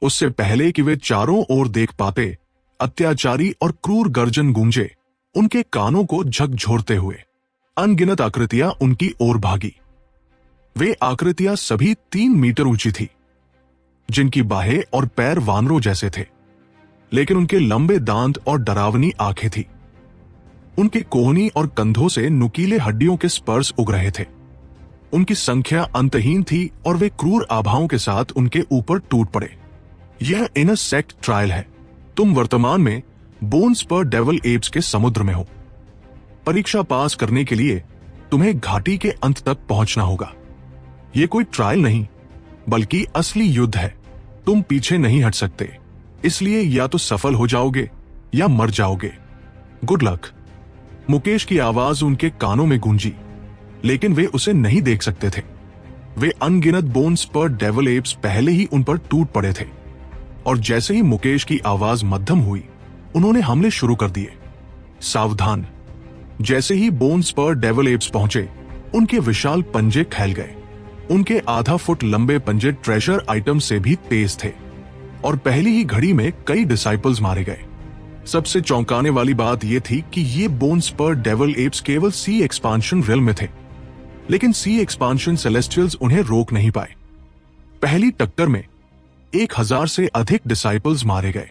उससे पहले कि वे चारों ओर देख पाते, अत्याचारी और क्रूर गर्जन गूंजे उनके कानों को झकझोरते हुए। अनगिनत आकृतियां उनकी ओर भागी। वे आकृतियां सभी 3 मीटर ऊंची थी, जिनकी बाहें और पैर वानरों जैसे थे, लेकिन उनके लंबे दांत और डरावनी आंखें थी। उनके कोहनी और कंधों से नुकीले हड्डियों के स्पर्श उग रहे थे। उनकी संख्या अंतहीन थी और वे क्रूर आभाओं के साथ उनके ऊपर टूट पड़े। यह इनसेक्ट ट्रायल है। तुम वर्तमान में बोन्स पर डेविल एप्स के समुद्र में हो। परीक्षा पास करने के लिए तुम्हें घाटी के अंत तक पहुंचना होगा। यह कोई ट्रायल नहीं, बल्कि असली युद्ध है। तुम पीछे नहीं हट सकते, इसलिए या तो सफल हो जाओगे या मर जाओगे। Good luck. मुकेश की आवाज उनके कानों में गूंजी, लेकिन वे उसे नहीं देख सकते थे। वे अनगिनत बोन्स पर डेविल एप्स पहले ही उन पर टूट पड़े थे, और जैसे ही मुकेश की आवाज मध्यम हुई, उन्होंने हमले शुरू कर दिए। सावधान। जैसे ही बोन्स पर डेविल एप्स पहुंचे, उनके विशाल पंजे फैल गए। उनके आधा फुट लंबे पंजे ट्रेजर आइटम से भी तेज थे, और पहली ही घड़ी में कई डिसाइपल्स मारे गए। सबसे चौंकाने वाली बात यह थी कि ये बोन्स पर डेविल एप्स केवल सी एक्सपांशन रियल में थे, लेकिन सी एक्सपांशन सेलेस्टियल्स उन्हें रोक नहीं पाए। पहली टक्कर में 1000 से अधिक डिसाइपल्स मारे गए।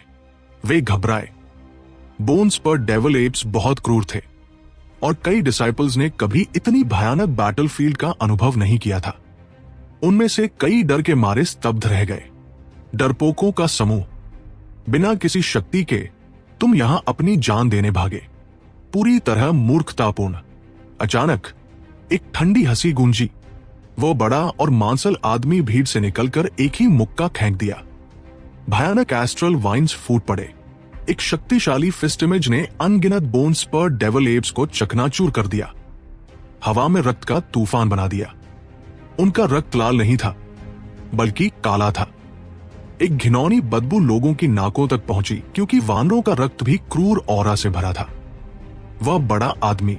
वे घबराए। बोन्स पर डेविल एप्स बहुत क्रूर थे, और कई डिसाइपल्स ने कभी इतनी भयानक बैटलफील्ड का अनुभव नहीं किया था। उनमें से कई डर के मारे स्तब्ध रह गए। डरपोकों का समूह। बिना किसी शक्ति के तुम यहां अपनी जान देने भागे, पूरी तरह मूर्खतापूर्ण। अचानक एक ठंडी हंसी गूंजी। वो बड़ा और मांसल आदमी भीड़ से निकलकर एक ही मुक्का फेंक दिया। भयानक एस्ट्रल वाइन्स फूट पड़े। एक शक्तिशाली फिस्ट इमेज ने अनगिनत बोन्स पर डेविल एप्स को चकनाचूर कर दिया, हवा में रक्त का तूफान बना दिया। उनका रक्त लाल नहीं था, बल्कि काला था। एक घिनौनी बदबू लोगों की नाकों तक पहुंची, क्योंकि वानरों का रक्त भी क्रूर ऑरा से भरा था। वह बड़ा आदमी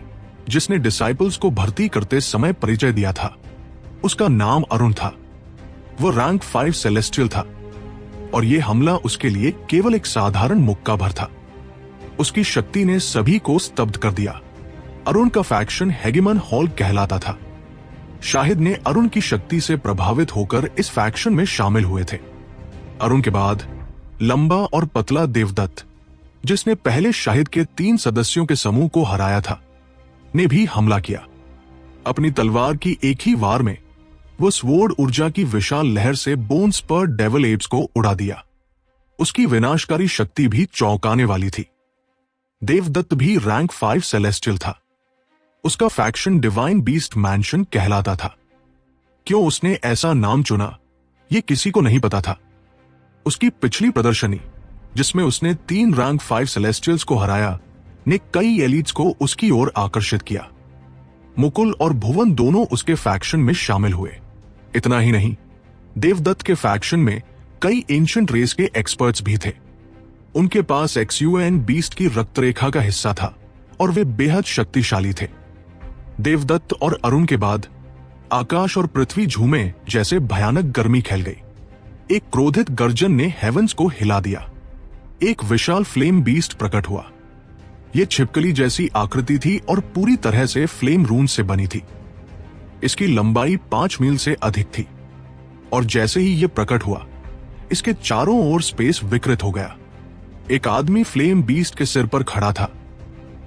जिसने डिसाइपल्स को भर्ती करते समय परिचय दिया था, उसका नाम अरुण था। वह रैंक 5 सेलेस्टियल था, और यह हमला उसके लिए केवल एक साधारण मुक्का भर था। उसकी शक्ति ने सभी को स्तब्ध कर दिया। अरुण का फैक्शन हेगेमन हॉल कहलाता था। शाहिद ने अरुण की शक्ति से प्रभावित होकर इस फैक्शन में शामिल हुए थे। अरुण के बाद लंबा और पतला देवदत्त, जिसने पहले शाहिद के 3 सदस्यों के समूह को हराया था, ने भी हमला किया। अपनी तलवार की एक ही वार में वो स्वॉर्ड ऊर्जा की विशाल लहर से बोन्स पर डेविल एप्स को उड़ा दिया। उसकी विनाशकारी शक्ति भी चौंकाने वाली थी। देवदत्त भी रैंक 5 सेलेस्टियल था। उसका फैक्शन डिवाइन बीस्ट मैंशन कहलाता था। क्यों उसने ऐसा नाम चुना, यह किसी को नहीं पता था। उसकी पिछली प्रदर्शनी, जिसमें उसने 3 रैंक 5 सेलेस्टियल्स को हराया, ने कई एलिट्स को उसकी ओर आकर्षित किया। मुकुल और भुवन दोनों उसके फैक्शन में शामिल हुए। इतना ही नहीं, देवदत्त के फैक्शन में कई एंशिएंट रेस के एक्सपर्ट्स भी थे। उनके पास एक्सयूएन बीस्ट की रक्तरेखा का हिस्सा था, और वे बेहद शक्तिशाली थे। देवदत्त और अरुण के बाद आकाश और पृथ्वी झूमे जैसे भयानक गर्मी फैल गई। एक क्रोधित गर्जन ने हेवंस को हिला दिया। एक विशाल फ्लेम बीस्ट प्रकट हुआ। यह छिपकली जैसी आकृति थी और पूरी तरह से फ्लेम रून से बनी थी। इसकी लंबाई 5 मील से अधिक थी, और जैसे ही यह प्रकट हुआ, इसके चारों ओर स्पेस विकृत हो गया। एक आदमी फ्लेम बीस्ट के सिर पर खड़ा था,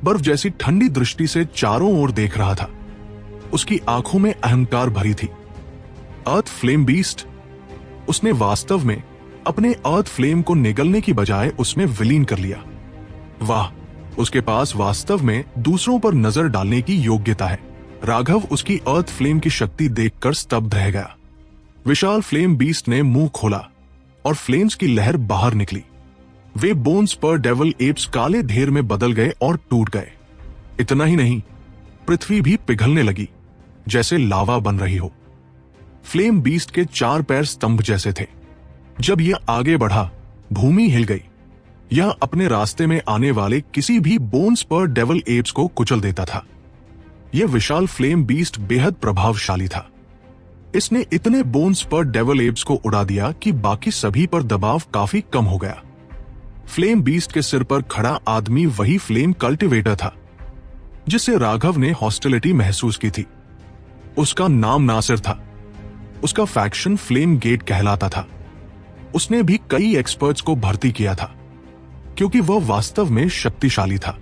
बर्फ जैसी ठंडी दृष्टि से चारों ओर देख रहा था। उसकी आंखों में अहंकार भरी थी। अर्थ फ्लेम बीस्ट। उसने वास्तव में अपने अर्थ फ्लेम को निगलने की बजाय उसमें विलीन कर लिया। वाह, उसके पास वास्तव में दूसरों पर नजर डालने की योग्यता है। राघव उसकी अर्थ फ्लेम की शक्ति देखकर स्तब्ध रह गया। विशाल फ्लेम बीस्ट ने मुंह खोला और फ्लेम्स की लहर बाहर निकली। वे बोन्स पर डेविल एप्स काले ढेर में बदल गए और टूट गए। इतना ही नहीं, पृथ्वी भी पिघलने लगी जैसे लावा बन रही हो। फ्लेम बीस्ट के 4 पैर स्तंभ जैसे थे। जब यह आगे बढ़ा, भूमि हिल गई। यह अपने रास्ते में आने वाले किसी भी बोन्स पर डेविल एप्स को कुचल देता था। यह विशाल फ्लेम बीस्ट बेहद प्रभावशाली था। इसने इतने बोन्स पर डेविल एप्स को उड़ा दिया कि बाकी सभी पर दबाव काफी कम हो गया। फ्लेम बीस्ट के सिर पर खड़ा आदमी वही फ्लेम कल्टिवेटर था जिससे राघव ने हॉस्टिलिटी महसूस की थी। उसका नाम नासिर था। उसका फैक्शन फ्लेम गेट कहलाता था। उसने भी कई एक्सपर्ट्स को भर्ती किया था क्योंकि वह वास्तव में शक्तिशाली था।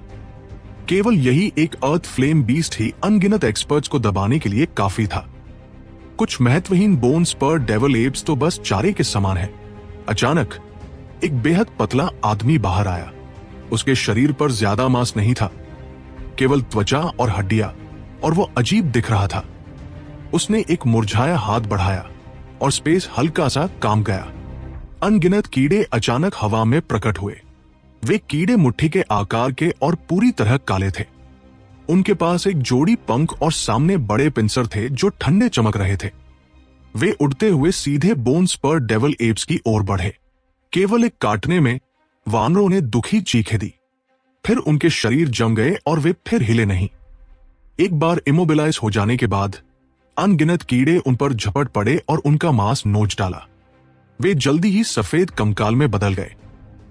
केवल यही एक अर्थ फ्लेम बीस्ट ही अनगिनत एक्सपर्ट्स को दबाने के लिए काफी था। कुछ महत्वहीन बोन्स पर डेविल एप्स तो बस चारे के समान है। अचानक एक बेहद पतला आदमी बाहर आया। उसके शरीर पर ज्यादा मांस नहीं था, केवल त्वचा और हड्डियां, और वो अजीब दिख रहा था। उसने एक मुरझाया हाथ बढ़ाया और स्पेस हल्का सा काम गया। अनगिनत कीड़े अचानक हवा में प्रकट हुए। वे कीड़े मुट्ठी के आकार के और पूरी तरह काले थे। उनके पास एक जोड़ी पंख और सामने बड़े पिंसर थे जो ठंडे चमक रहे थे। वे उड़ते हुए सीधे बोन्स पर डेविल एप्स की ओर बढ़े। केवल एक काटने में वानरों ने दुखी चीखें दी। फिर उनके शरीर जम गए और वे फिर हिले नहीं। एक बार इमोबिलाइज हो जाने के बाद अनगिनत कीड़े उन पर झपट पड़े और उनका मांस नोच डाला। वे जल्दी ही सफेद कंकाल में बदल गए।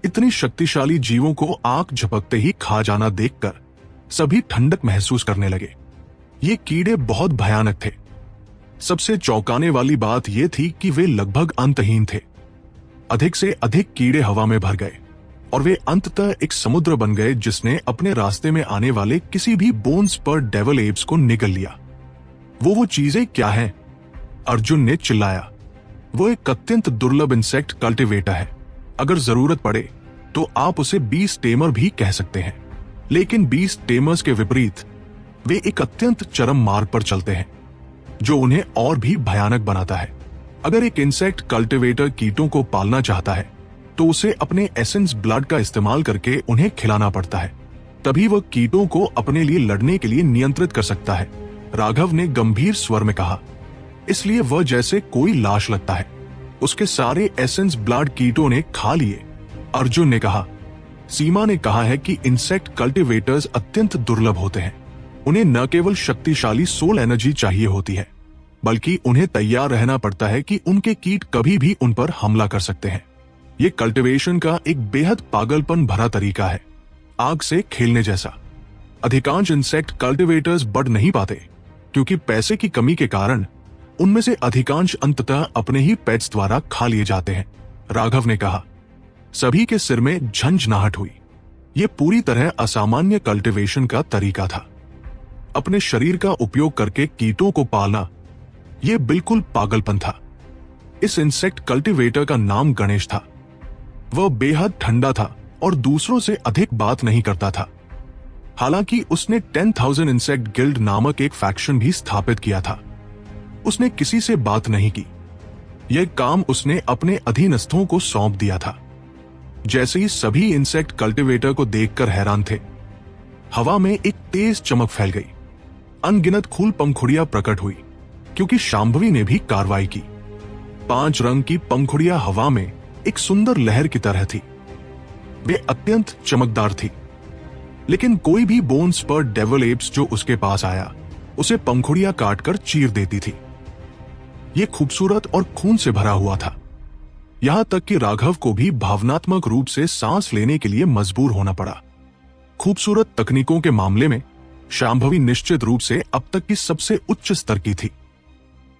इतनी शक्तिशाली जीवों को आंख झपकते ही खा जाना देखकर सभी ठंडक महसूस करने लगे। ये कीड़े बहुत भयानक थे। सबसे चौंकाने वाली बात यह थी कि वे लगभग अंतहीन थे। अधिक से अधिक कीड़े हवा में भर गए और वे अंततः एक समुद्र बन गए जिसने अपने रास्ते में आने वाले किसी भी बोन्स पर डेविल एप्स को निगल लिया। वो चीजें क्या हैं? अर्जुन ने चिल्लाया। वो एक अत्यंत दुर्लभ इंसेक्ट कल्टिवेटर है। अगर जरूरत पड़े तो आप उसे बीस्ट टेमर भी कह सकते हैं, लेकिन बीस्ट टेमर्स के विपरीत वे एक अत्यंत चरम मार्ग पर चलते हैं जो उन्हें और भी भयानक बनाता है। अगर एक इंसेक्ट कल्टिवेटर कीटों को पालना चाहता है तो उसे अपने एसेंस ब्लड का इस्तेमाल करके उन्हें खिलाना पड़ता है। तभी वह कीटों को अपने लिए लड़ने के लिए नियंत्रित कर सकता है, राघव ने गंभीर स्वर में कहा। इसलिए वह जैसे कोई लाश लगता है। उसके सारे एसेंस ब्लड कीटों ने खा लिए, अर्जुन ने कहा। सीमा ने कहा है कि इंसेक्ट कल्टिवेटर्स अत्यंत दुर्लभ होते हैं। उन्हें न केवल शक्तिशाली सोल एनर्जी चाहिए होती है, बल्कि उन्हें तैयार रहना पड़ता है कि उनके कीट कभी भी उन पर हमला कर सकते हैं। ये कल्टिवेशन का एक बेहद पागलपन भरा तरीका है, आग से खेलने जैसा। अधिकांश इंसेक्ट कल्टिवेटर्स बढ़ नहीं पाते क्योंकि पैसे की कमी के कारण उनमें से अधिकांश अंततः अपने ही पेट्स द्वारा खा लिए जाते हैं, राघव ने कहा। सभी के सिर में झंझनाहट हुई। यह पूरी तरह असामान्य कल्टिवेशन का तरीका था। अपने शरीर का उपयोग करके कीटों को पालना, यह बिल्कुल पागलपन था। इस इंसेक्ट कल्टिवेटर का नाम गणेश था। वह बेहद ठंडा था और दूसरों से अधिक बात नहीं करता था। हालांकि उसने 10,000 इंसेक्ट गिल्ड नामक एक फैक्शन भी स्थापित किया था। उसने किसी से बात नहीं की। यह काम उसने अपने अधीनस्थों को सौंप दिया था। जैसे ही सभी इंसेक्ट कल्टिवेटर को देखकर हैरान थे, हवा में एक तेज चमक फैल गई। अनगिनत खूल पंखुड़ियां प्रकट हुई क्योंकि शांभवी ने भी कार्रवाई की। 5 रंग की पंखुड़ियां हवा में एक सुंदर लहर की तरह थी। वे अत्यंत चमकदार थी, लेकिन कोई भी बोन्स पर डेविल एप्स जो उसके पास आया उसे पंखुड़ियां काटकर चीर देती थी। यह खूबसूरत और खून से भरा हुआ था, यहां तक कि राघव को भी भावनात्मक रूप से सांस लेने के लिए मजबूर होना पड़ा। खूबसूरत तकनीकों के मामले में शांभवी निश्चित रूप से अब तक की सबसे उच्च स्तर की थी।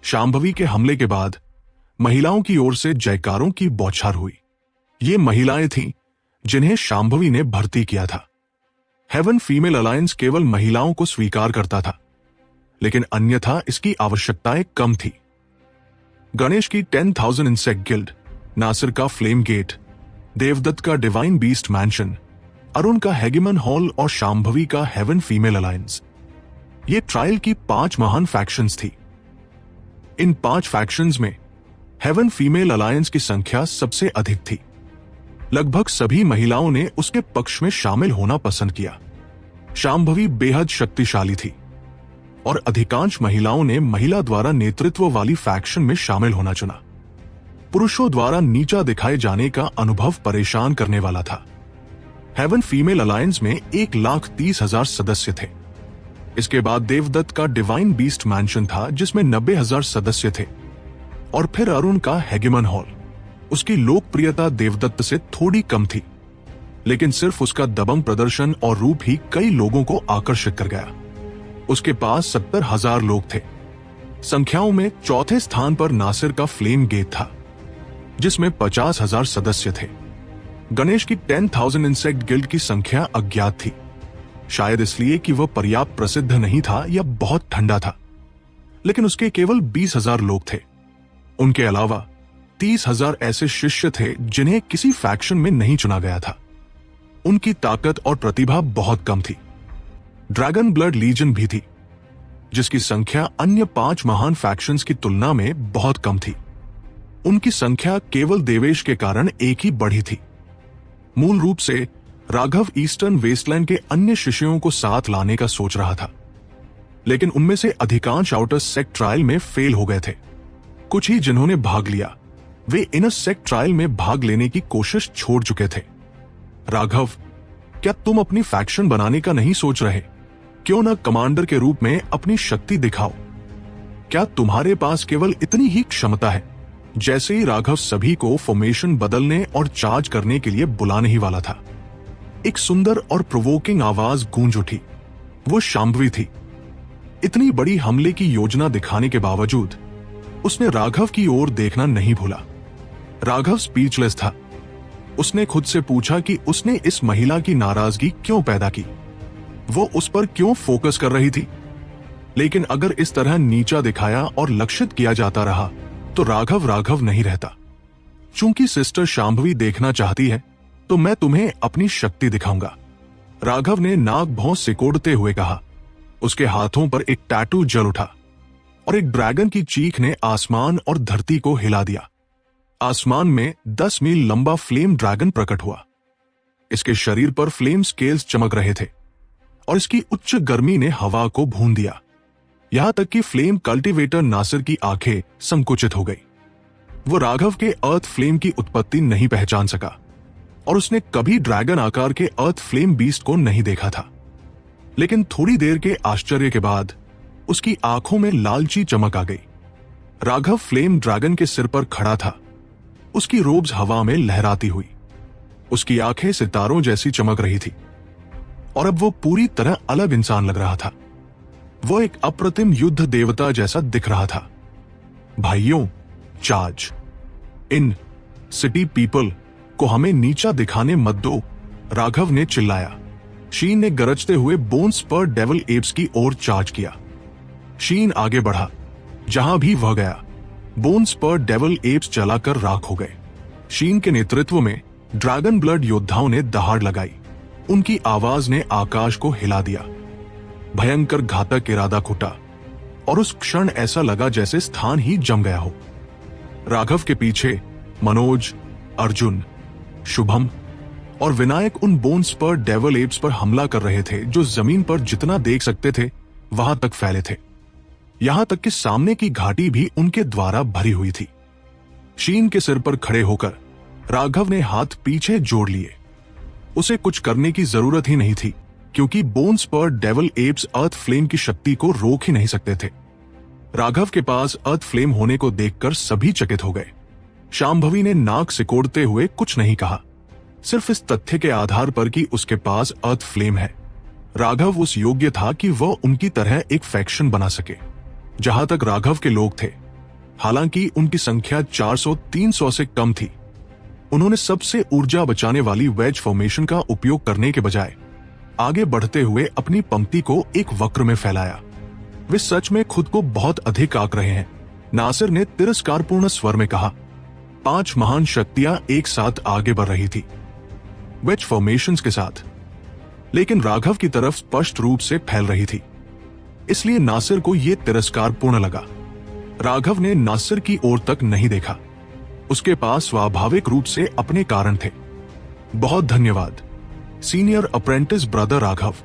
शांभवी के हमले के बाद महिलाओं की ओर से जयकारों की बौछार हुई। ये महिलाएं थीं जिन्हें शांभवी ने भर्ती किया था। हेवन फीमेल अलायंस केवल महिलाओं को स्वीकार करता था, लेकिन अन्यथा इसकी आवश्यकताएं कम थी। गणेश की 10,000 इंसेक्ट गिल्ड, नासिर का फ्लेम गेट, देवदत्त का डिवाइन बीस्ट मैंशन, अरुण का हेगेमन हॉल और शांभवी का हेवन फीमेल अलायंस, ये ट्रायल की 5 महान फैक्शंस थी। इन 5 फैक्शंस में हेवन फीमेल अलायंस की संख्या सबसे अधिक थी। लगभग सभी महिलाओं ने उसके पक्ष में शामिल होना पसंद किया। शांभवी बेहद शक्तिशाली थी और अधिकांश महिलाओं ने महिला द्वारा नेतृत्व वाली फैक्शन में शामिल होना चुना। पुरुषों द्वारा नीचा दिखाए जाने का अनुभव परेशान करने वाला था। हेवन फीमेल अलायंस में 1,30,000 सदस्य थे। इसके बाद देवदत्त का डिवाइन बीस्ट मैंशन था जिसमें 90,000 सदस्य थे और फिर अरुण का हेगेमन हॉल। उसकी लोकप्रियता देवदत्त से थोड़ी कम थी, लेकिन सिर्फ उसका दबंग प्रदर्शन और रूप ही कई लोगों को आकर्षित कर गया। उसके पास 70,000 लोग थे। संख्याओं में चौथे स्थान पर नासिर का फ्लेम गेट था, जिसमें 50,000 सदस्य थे। गणेश की 10,000 इंसेक्ट गिल्ड की संख्या अज्ञात थी, शायद इसलिए कि वह पर्याप्त प्रसिद्ध नहीं था या बहुत ठंडा था। लेकिन उसके केवल 20,000 लोग थे। उनके अलावा 30,000 ऐसे शिष्य थे जिन्हें किसी फैक्शन में नहीं चुना गया था। उनकी ताकत और प्रतिभा बहुत कम थी। ड्रैगन ब्लड लीजन भी थी, जिसकी संख्या अन्य 5 महान फैक्शंस की तुलना में बहुत कम थी। उनकी संख्या केवल देवेश के कारण एक ही बढ़ी थी। मूल रूप से राघव ईस्टर्न वेस्टलैंड के अन्य शिष्यों को साथ लाने का सोच रहा था, लेकिन उनमें से अधिकांश आउटर सेक्ट ट्रायल में फेल हो गए थे। कुछ ही जिन्होंने भाग लिया, वे इनर सेक्ट ट्रायल में भाग लेने की कोशिश छोड़ चुके थे। राघव, क्या तुम अपनी फैक्शन बनाने का नहीं सोच रहे? क्यों न कमांडर के रूप में अपनी शक्ति दिखाओ? क्या तुम्हारे पास केवल इतनी ही क्षमता है? जैसे ही राघव सभी को फॉर्मेशन बदलने और चार्ज करने के लिए बुलाने ही वाला था, एक सुंदर और प्रोवोकिंग आवाज गूंज उठी। वो शांभवी थी। इतनी बड़ी हमले की योजना दिखाने के बावजूद उसने राघव की ओर देखना नहीं भूला। राघव स्पीचलेस था। उसने खुद से पूछा कि उसने इस महिला की नाराजगी क्यों पैदा की, वो उस पर क्यों फोकस कर रही थी। लेकिन अगर इस तरह नीचा दिखाया और लक्षित किया जाता रहा तो राघव राघव नहीं रहता। चूंकि सिस्टर शांभवी देखना चाहती है, तो मैं तुम्हें अपनी शक्ति दिखाऊंगा, राघव ने नाक भौं सिकोड़ते हुए कहा। उसके हाथों पर एक टैटू जल उठा और एक ड्रैगन की चीख ने आसमान और धरती को हिला दिया। आसमान में 10 मील लंबा फ्लेम ड्रैगन प्रकट हुआ। इसके शरीर पर फ्लेम स्केल्स चमक रहे थे और इसकी उच्च गर्मी ने हवा को भून दिया, यहां तक कि फ्लेम कल्टीवेटर नासिर की आंखें संकुचित हो गई। वो राघव के अर्थ फ्लेम की उत्पत्ति नहीं पहचान सका और उसने कभी ड्रैगन आकार के अर्थ फ्लेम बीस्ट को नहीं देखा था। लेकिन थोड़ी देर के आश्चर्य के बाद उसकी आंखों में लालची चमक आ गई। राघव फ्लेम ड्रैगन के सिर पर खड़ा था, उसकी रोब्स हवा में लहराती हुई। उसकी आंखें सितारों जैसी चमक रही थी और अब वो पूरी तरह अलग इंसान लग रहा था। वो एक अप्रतिम युद्ध देवता जैसा दिख रहा था। भाइयों, चार्ज! इन सिटी पीपल को हमें नीचा दिखाने मत दो, राघव ने चिल्लाया। शीन ने गरजते हुए बोन्स पर डेविल एप्स की ओर चार्ज किया। शीन आगे बढ़ा। जहां भी वह गया, बोन्स पर डेविल एप्स जलाकर राख हो गए। शीन के नेतृत्व में ड्रैगन ब्लड योद्धाओं ने दहाड़ लगाई। उनकी आवाज ने आकाश को हिला दिया। भयंकर घातक इरादा खुटा और उस क्षण ऐसा लगा जैसे स्थान ही जम गया हो। राघव के पीछे मनोज, अर्जुन, शुभम और विनायक उन बोन्स पर डेविल एप्स पर हमला कर रहे थे जो जमीन पर जितना देख सकते थे वहां तक फैले थे। यहां तक कि सामने की घाटी भी उनके द्वारा भरी हुई थी। शीन के सिर पर खड़े होकर राघव ने हाथ पीछे जोड़ लिए। उसे कुछ करने की जरूरत ही नहीं थी, क्योंकि बोन्स पर डेविल एप्स अर्थ फ्लेम की शक्ति को रोक ही नहीं सकते थे। राघव के पास अर्थ फ्लेम होने को देखकर सभी चकित हो गए। शांभवी ने नाक सिकोड़ते हुए कुछ नहीं कहा, सिर्फ इस तथ्य के आधार पर कि उसके पास अर्थ फ्लेम है। राघव उस योग्य था कि वह उनकी तरह एक फैक्शन बना सके। जहां तक राघव के लोग थे, हालांकि उनकी संख्या 400-300 से कम थी, उन्होंने सबसे ऊर्जा बचाने वाली वेज फॉर्मेशन का उपयोग करने के बजाय आगे बढ़ते हुए अपनी पंक्ति को एक वक्र में फैलाया। वे सच में खुद को बहुत अधिक आंक रहे हैं, नासिर ने तिरस्कारपूर्ण स्वर में कहा। 5 महान शक्तियां एक साथ आगे बढ़ रही थी, वेज फॉर्मेशंस के साथ, लेकिन राघव की तरफ स्पष्ट रूप से फैल रही थी। इसलिए नासिर को यह तिरस्कारपूर्ण लगा। राघव ने नासिर की ओर तक नहीं देखा। उसके पास स्वाभाविक रूप से अपने कारण थे। बहुत धन्यवाद सीनियर अप्रेंटिस ब्रदर राघव।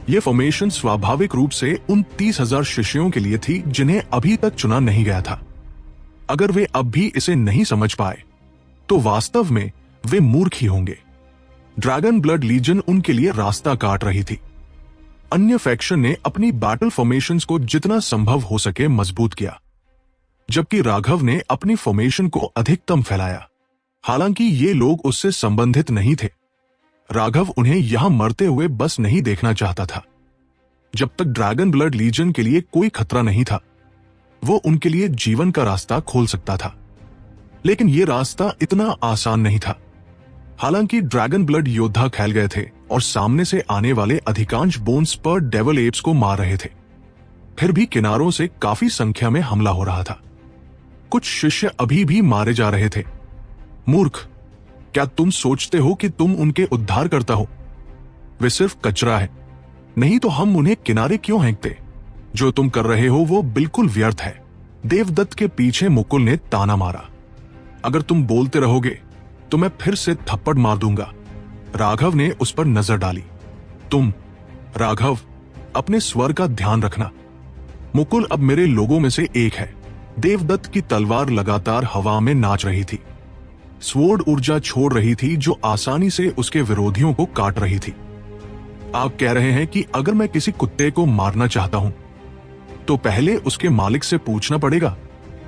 यह फॉर्मेशन स्वाभाविक रूप से उन 30,000 शिष्यों के लिए थी जिन्हें अभी तक चुना नहीं गया था। अगर वे अब भी इसे नहीं समझ पाए तो वास्तव में वे मूर्ख ही होंगे। ड्रैगन ब्लड लीजन उनके लिए रास्ता काट रही थी। अन्य फैक्शन ने अपनी बैटल फॉर्मेशंस को जितना संभव हो सके मजबूत किया। जबकि राघव ने अपनी फॉर्मेशन को अधिकतम फैलाया। हालांकि ये लोग उससे संबंधित नहीं थे। राघव उन्हें यहां मरते हुए बस नहीं देखना चाहता था। जब तक ड्रैगन ब्लड लीजन के लिए कोई खतरा नहीं था, वो उनके लिए जीवन का रास्ता खोल सकता था। लेकिन यह रास्ता इतना आसान नहीं था। हालांकि ड्रैगन ब्लड योद्धा फैल गए थे और सामने से आने वाले अधिकांश बोन स्पर्ड डेविल एप्स को मार रहे थे, फिर भी किनारों से काफी संख्या में हमला हो रहा था। कुछ शिष्य अभी भी मारे जा रहे थे। मूर्ख, क्या तुम सोचते हो कि तुम उनके उद्धार करता हो? वे सिर्फ कचरा है। नहीं तो हम उन्हें किनारे क्यों फेंकते? जो तुम कर रहे हो वो बिल्कुल व्यर्थ है। देवदत्त के पीछे मुकुल ने ताना मारा। अगर तुम बोलते रहोगे तो मैं फिर से थप्पड़ मार दूंगा। राघव ने उस पर नजर डाली। तुम, राघव, अपने स्वर का ध्यान रखना। मुकुल अब मेरे लोगों में से एक है। देवदत्त की तलवार लगातार हवा में नाच रही थी। स्वॉर्ड ऊर्जा छोड़ रही थी जो आसानी से उसके विरोधियों को काट रही थी। आप कह रहे हैं कि अगर मैं किसी कुत्ते को मारना चाहता हूं तो पहले उसके मालिक से पूछना पड़ेगा?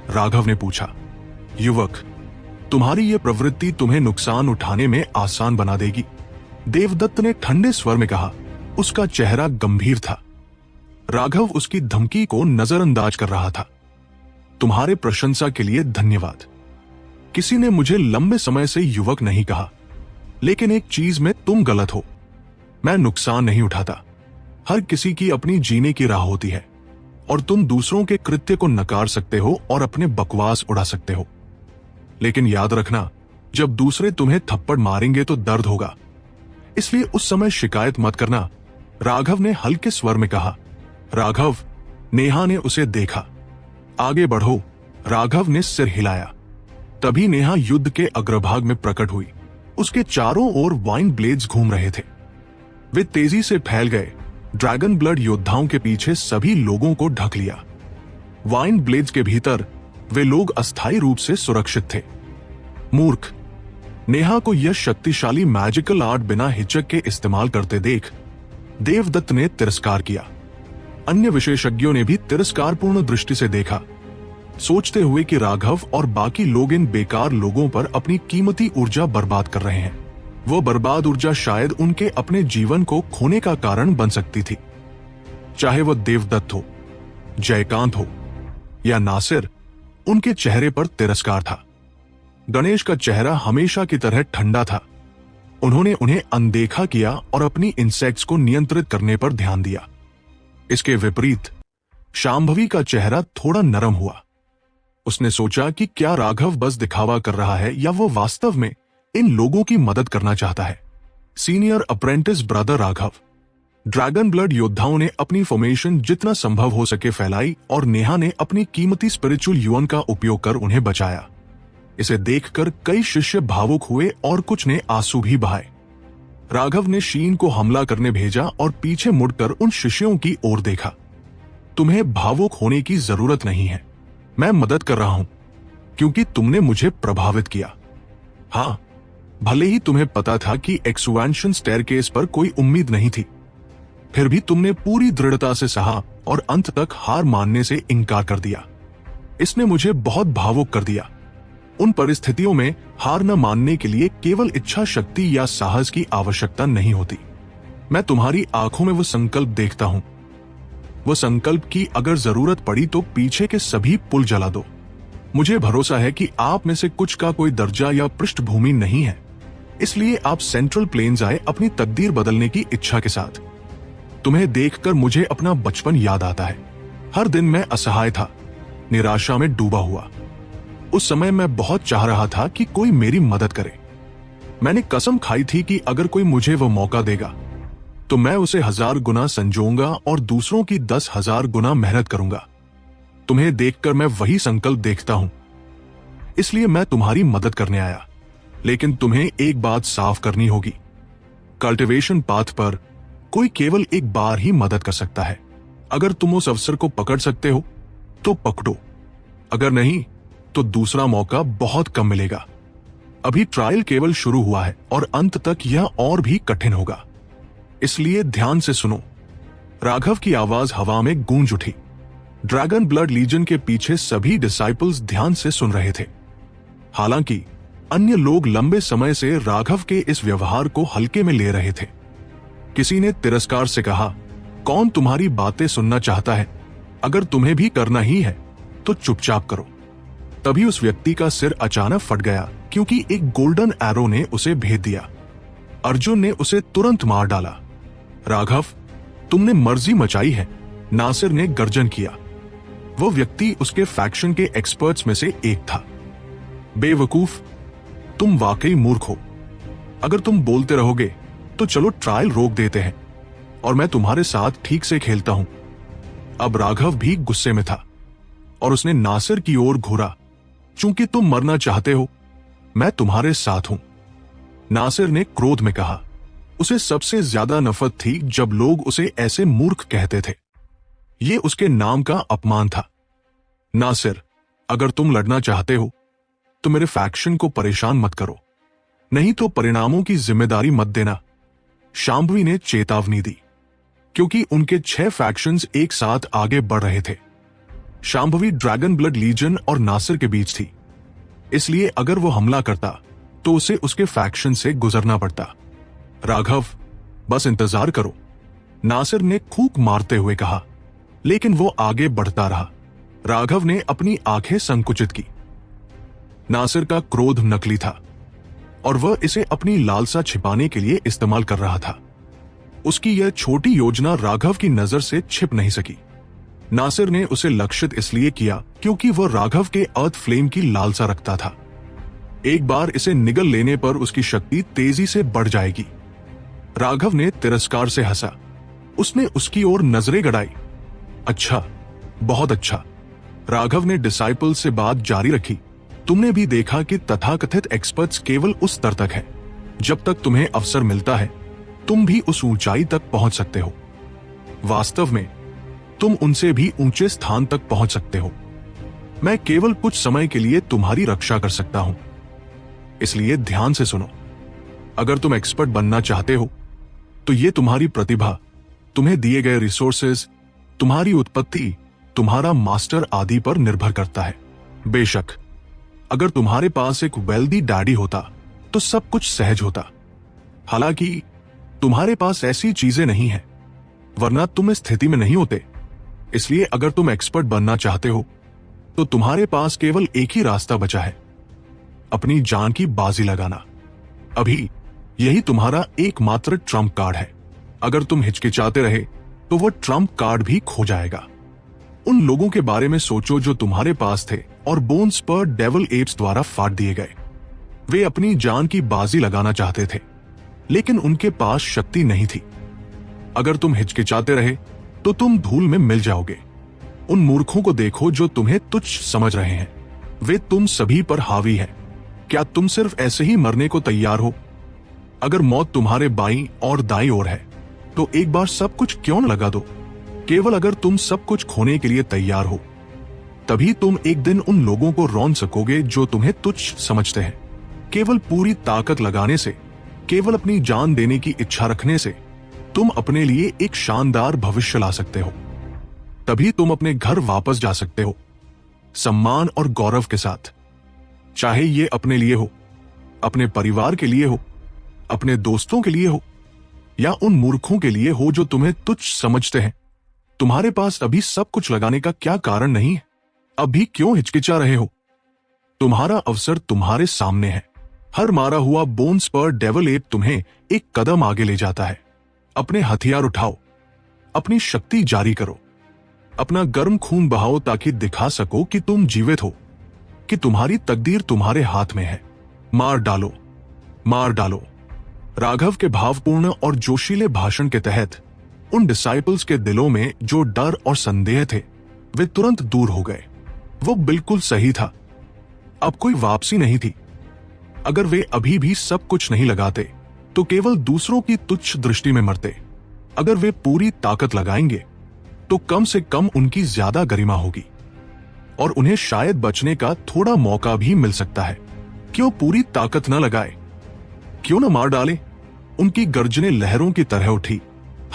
राघव ने पूछा। युवक, तुम्हारी यह प्रवृत्ति तुम्हें नुकसान उठाने में आसान बना देगी, देवदत्त ने ठंडे स्वर में कहा। उसका चेहरा गंभीर था। राघव उसकी धमकी को नजरअंदाज कर रहा था। तुम्हारे प्रशंसा के लिए धन्यवाद। किसी ने मुझे लंबे समय से युवक नहीं कहा, लेकिन एक चीज में तुम गलत हो। मैं नुकसान नहीं उठाता। हर किसी की अपनी जीने की राह होती है और तुम दूसरों के कृत्य को नकार सकते हो और अपने बकवास उड़ा सकते हो, लेकिन याद रखना, जब दूसरे तुम्हें थप्पड़ मारेंगे तो दर्द होगा। इसलिए उस समय शिकायत मत करना, राघव ने हल्के स्वर में कहा। राघव, नेहा ने उसे देखा। आगे बढ़ो, राघव ने सिर हिलाया। तभी नेहा युद्ध के अग्रभाग में प्रकट हुई। उसके चारों ओर वाइन ब्लेड्स घूम रहे थे। वे तेजी से फैल गए। ड्रैगन ब्लड योद्धाओं के पीछे सभी लोगों को ढक लिया। वाइन ब्लेड्स के भीतर वे लोग अस्थायी रूप से सुरक्षित थे। मूर्ख, नेहा को यह शक्तिशाली मैजिकल आर्ट बिना हिचक के इस्तेमाल करते देख देवदत्त ने तिरस्कार किया। अन्य विशेषज्ञों ने भी तिरस्कारपूर्ण दृष्टि से देखा, सोचते हुए कि राघव और बाकी लोग इन बेकार लोगों पर अपनी कीमती ऊर्जा बर्बाद कर रहे हैं। वो बर्बाद ऊर्जा शायद उनके अपने जीवन को खोने का कारण बन सकती थी। चाहे वो देवदत्त हो, जयकांत हो या नासिर, उनके चेहरे पर तिरस्कार था। गणेश का चेहरा हमेशा की तरह ठंडा था। उन्होंने उन्हें अनदेखा किया और अपनी इंसेक्ट्स को नियंत्रित करने पर ध्यान दिया। इसके विपरीत शांभवी का चेहरा थोड़ा नरम हुआ। उसने सोचा कि क्या राघव बस दिखावा कर रहा है या वो वास्तव में इन लोगों की मदद करना चाहता है। Senior apprentice brother Raghav. Dragon blood योद्धाओं ने अपनी फॉर्मेशन जितना संभव हो सके फैलाई और नेहा ने अपनी कीमती स्पिरिचुअल युवन का उपयोग कर उन्हें बचाया। इसे देखकर कई शिष्य भावुक हुए और कुछ ने आंसू भी बहाए। राघव ने शीन को हमला करने भेजा और पीछे मुड़कर उन शिष्यों की ओर देखा। तुम्हें भावुक होने की जरूरत नहीं है। मैं मदद कर रहा हूं क्योंकि तुमने मुझे प्रभावित किया। हाँ, भले ही तुम्हें पता था कि एक्सपेंशन स्टेयरकेस पर कोई उम्मीद नहीं थी, फिर भी तुमने पूरी दृढ़ता से सहा और अंत तक हार मानने से इनकार कर दिया। इसने मुझे बहुत भावुक कर दिया। उन परिस्थितियों में हार न मानने के लिए केवल इच्छा शक्ति या साहस की आवश्यकता नहीं होती। मैं तुम्हारी आंखों में वो संकल्प देखता हूं, वो संकल्प की अगर जरूरत पड़ी तो पीछे के सभी पुल जला दो। मुझे भरोसा है कि आप में से कुछ का कोई दर्जा या पृष्ठभूमि नहीं है, इसलिए आप सेंट्रल प्लेन्स आए अपनी तकदीर बदलने की इच्छा के साथ। तुम्हें देखकर मुझे अपना बचपन याद आता है। हर दिन मैं असहाय था, निराशा में डूबा हुआ। उस समय मैं बहुत चाह रहा था कि कोई मेरी मदद करे। मैंने कसम खाई थी कि अगर कोई मुझे वो मौका देगा तो मैं उसे 1000 गुना संजोऊंगा और दूसरों की 10,000 गुना मेहनत करूंगा। तुम्हें देखकर मैं वही संकल्प देखता हूं, इसलिए मैं तुम्हारी मदद करने आया। लेकिन तुम्हें एक बात साफ करनी होगी, कल्टीवेशन पाथ पर कोई केवल एक बार ही मदद कर सकता है। अगर तुम उस अवसर को पकड़ सकते हो तो पकड़ो, अगर नहीं तो दूसरा मौका बहुत कम मिलेगा। अभी ट्रायल केवल शुरू हुआ है और अंत तक यह और भी कठिन होगा, इसलिए ध्यान से सुनो। राघव की आवाज हवा में गूंज उठी। ड्रैगन ब्लड लीजन के पीछे सभी डिसाइपल्स ध्यान से सुन रहे थे। हालांकि अन्य लोग लंबे समय से राघव के इस व्यवहार को हल्के में ले रहे थे। किसी ने तिरस्कार से कहा, कौन तुम्हारी बातें सुनना चाहता है? अगर तुम्हें भी करना ही है तो चुपचाप करो। तभी उस व्यक्ति का सिर अचानक फट गया, क्योंकि एक गोल्डन एरो ने उसे भेद दिया। अर्जुन ने उसे तुरंत मार डाला। राघव, तुमने मर्जी मचाई है, नासिर ने गर्जन किया। वो व्यक्ति उसके फैक्शन के एक्सपर्ट्स में से एक था। बेवकूफ, तुम वाकई मूर्ख हो। अगर तुम बोलते रहोगे तो चलो ट्रायल रोक देते हैं और मैं तुम्हारे साथ ठीक से खेलता हूं। अब राघव भी गुस्से में था और उसने नासिर की ओर घूरा। चूंकि तुम मरना चाहते हो, मैं तुम्हारे साथ हूं, नासिर ने क्रोध में कहा। उसे सबसे ज्यादा नफरत थी जब लोग उसे ऐसे मूर्ख कहते थे। ये उसके नाम का अपमान था। नासिर, अगर तुम लड़ना चाहते हो तो मेरे फैक्शन को परेशान मत करो, नहीं तो परिणामों की जिम्मेदारी मत देना, शांभवी ने चेतावनी दी। क्योंकि उनके 6 फैक्शंस एक साथ आगे बढ़ रहे थे। शांभवी ड्रैगन ब्लड लीजन और नासिर के बीच थी, इसलिए अगर वो हमला करता तो उसे उसके फैक्शन से गुजरना पड़ता। राघव, बस इंतजार करो, नासिर ने खूक मारते हुए कहा। लेकिन वो आगे बढ़ता रहा। राघव ने अपनी आंखें संकुचित की। नासिर का क्रोध नकली था और वह इसे अपनी लालसा छिपाने के लिए इस्तेमाल कर रहा था। उसकी यह छोटी योजना राघव की नजर से छिप नहीं सकी। नासिर ने उसे लक्षित इसलिए किया क्योंकि वह राघव के अर्थ फ्लेम की लालसा रखता था। एक बार इसे निगल लेने पर उसकी शक्ति तेजी से बढ़ जाएगी। राघव ने तिरस्कार से हंसा। उसने उसकी ओर नजरें गड़ाई। अच्छा, बहुत अच्छा। राघव ने डिसाइपल से बात जारी रखी। तुमने भी देखा कि तथाकथित एक्सपर्ट्स केवल उस स्तर तक है। जब तक तुम्हें अवसर मिलता है तुम भी उस ऊंचाई तक पहुंच सकते हो। वास्तव में तुम उनसे भी ऊंचे स्थान तक पहुंच सकते हो। मैं केवल कुछ समय के लिए तुम्हारी रक्षा कर सकता हूं, इसलिए ध्यान से सुनो। अगर तुम एक्सपर्ट बनना चाहते हो तो ये तुम्हारी प्रतिभा, तुम्हें दिए गए रिसोर्सेज, तुम्हारी उत्पत्ति, तुम्हारा मास्टर आदि पर निर्भर करता है। बेशक अगर तुम्हारे पास एक वेल्दी डैडी होता तो सब कुछ सहज होता। हालांकि तुम्हारे पास ऐसी चीजें नहीं हैं, वरना तुम इस स्थिति में नहीं होते। इसलिए अगर तुम एक्सपर्ट बनना चाहते हो तो तुम्हारे पास केवल एक ही रास्ता बचा है, अपनी जान की बाजी लगाना। अभी यही तुम्हारा एकमात्र ट्रम्प कार्ड है। अगर तुम हिचकिचाते रहे तो वो ट्रम्प कार्ड भी खो जाएगा। उन लोगों के बारे में सोचो जो तुम्हारे पास थे और बोन्स पर डेविल एप्स द्वारा फाड़ दिए गए। वे अपनी जान की बाजी लगाना चाहते थे, लेकिन उनके पास शक्ति नहीं थी। अगर तुम हिचकिचाते रहे तो तुम धूल में मिल जाओगे। उन मूर्खों को देखो जो तुम्हें तुच्छ समझ रहे हैं। वे तुम सभी पर हावी हैं। क्या तुम सिर्फ ऐसे ही मरने को तैयार हो? अगर मौत तुम्हारे बाईं और दाईं ओर है तो एक बार सब कुछ क्यों न लगा दो? केवल अगर तुम सब कुछ खोने के लिए तैयार हो तभी तुम एक दिन उन लोगों को रौंद सकोगे जो तुम्हें तुच्छ समझते हैं। केवल पूरी ताकत लगाने से, केवल अपनी जान देने की इच्छा रखने से तुम अपने लिए एक शानदार भविष्य ला सकते हो। तभी तुम अपने घर वापस जा सकते हो, सम्मान और गौरव के साथ। चाहे ये अपने लिए हो, अपने परिवार के लिए हो, अपने दोस्तों के लिए हो या उन मूर्खों के लिए हो जो तुम्हें तुच्छ समझते हैं। तुम्हारे पास अभी सब कुछ लगाने का क्या कारण नहीं है? अभी क्यों हिचकिचा रहे हो? तुम्हारा अवसर तुम्हारे सामने है। हर मारा हुआ बोन्स पर डेविल एप तुम्हें एक कदम आगे ले जाता है। अपने हथियार उठाओ, अपनी शक्ति जारी करो, अपना गर्म खून बहाओ ताकि दिखा सको कि तुम जीवित हो, कि तुम्हारी तकदीर तुम्हारे हाथ में है। मार डालो, मार डालो। राघव के भावपूर्ण और जोशीले भाषण के तहत उन डिसाइपल्स के दिलों में जो डर और संदेह थे वे तुरंत दूर हो गए। वो बिल्कुल सही था। अब कोई वापसी नहीं थी। अगर वे अभी भी सब कुछ नहीं लगाते तो केवल दूसरों की तुच्छ दृष्टि में मरते। अगर वे पूरी ताकत लगाएंगे तो कम से कम उनकी ज्यादा गरिमा होगी और उन्हें शायद बचने का थोड़ा मौका भी मिल सकता है। क्यों पूरी ताकत न लगाए? क्यों न मार डाले? उनकी गर्जनें लहरों की तरह उठी,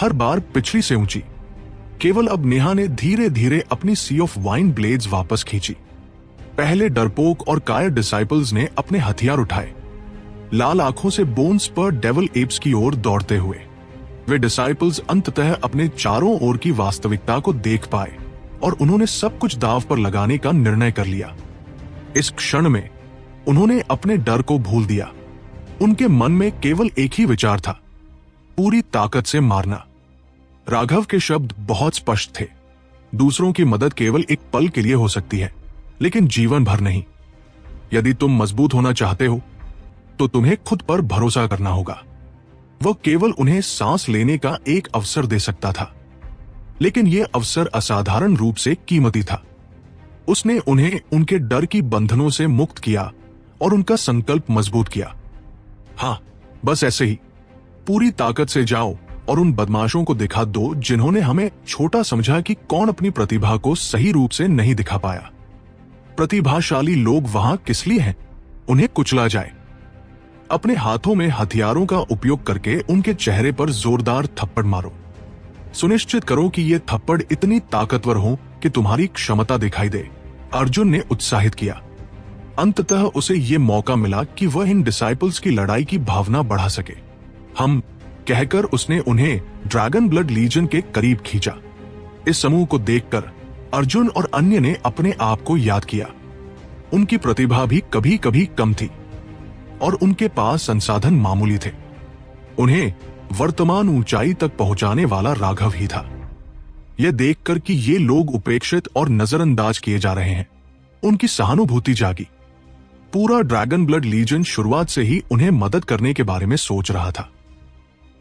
हर बार पिछली से ऊंची। केवल अब नेहा ने धीरे धीरे अपनी सी ऑफ वाइन ब्लेड्स वापस खींची। पहले डरपोक और कायर डिसाइपल्स ने अपने हथियार उठाए, लाल आंखों से बोन्स पर डेविल एप्स की ओर दौड़ते हुए। वे डिसाइपल्स अंततः अपने चारों ओर की वास्तविकता को देख पाए और उन्होंने सब कुछ दांव पर लगाने का निर्णय कर लिया। इस क्षण में उन्होंने अपने डर को भूल दिया। उनके मन में केवल एक ही विचार था, पूरी ताकत से मारना। राघव के शब्द बहुत स्पष्ट थे, दूसरों की मदद केवल एक पल के लिए हो सकती है, लेकिन जीवन भर नहीं। यदि तुम मजबूत होना चाहते हो तो तुम्हें खुद पर भरोसा करना होगा। वह केवल उन्हें सांस लेने का एक अवसर दे सकता था, लेकिन यह अवसर असाधारण रूप से कीमती था। उसने उन्हें उनके डर की बंधनों से मुक्त किया और उनका संकल्प मजबूत किया। हाँ, बस ऐसे ही पूरी ताकत से जाओ और उन बदमाशों को दिखा दो जिन्होंने हमें छोटा समझा कि कौन अपनी प्रतिभा को सही रूप से नहीं दिखा पाया। प्रतिभाशाली लोग वहां किस लिए हैं? उन्हें कुचला जाए। अपने हाथों में हथियारों का उपयोग करके उनके चेहरे पर जोरदार थप्पड़ मारो। सुनिश्चित करो कि ये थप्पड़ इतनी ताकतवर हो कि तुम्हारी क्षमता दिखाई दे, अर्जुन ने उत्साहित किया। अंततः उसे ये मौका मिला कि वह इन डिसाइपल्स की लड़ाई की भावना बढ़ा सके। हम कहकर उसने उन्हें ड्रैगन ब्लड लीजन के करीब खींचा। इस समूह को देखकर अर्जुन और अन्य ने अपने आप को याद किया। उनकी प्रतिभा भी कभी कभी कम थी और उनके पास संसाधन मामूली थे। उन्हें वर्तमान ऊंचाई तक पहुंचाने वाला राघव ही था। यह देखकर कि ये लोग उपेक्षित और नजरअंदाज किए जा रहे हैं, उनकी सहानुभूति जागी। पूरा ड्रैगन ब्लड लीजन शुरुआत से ही उन्हें मदद करने के बारे में सोच रहा था।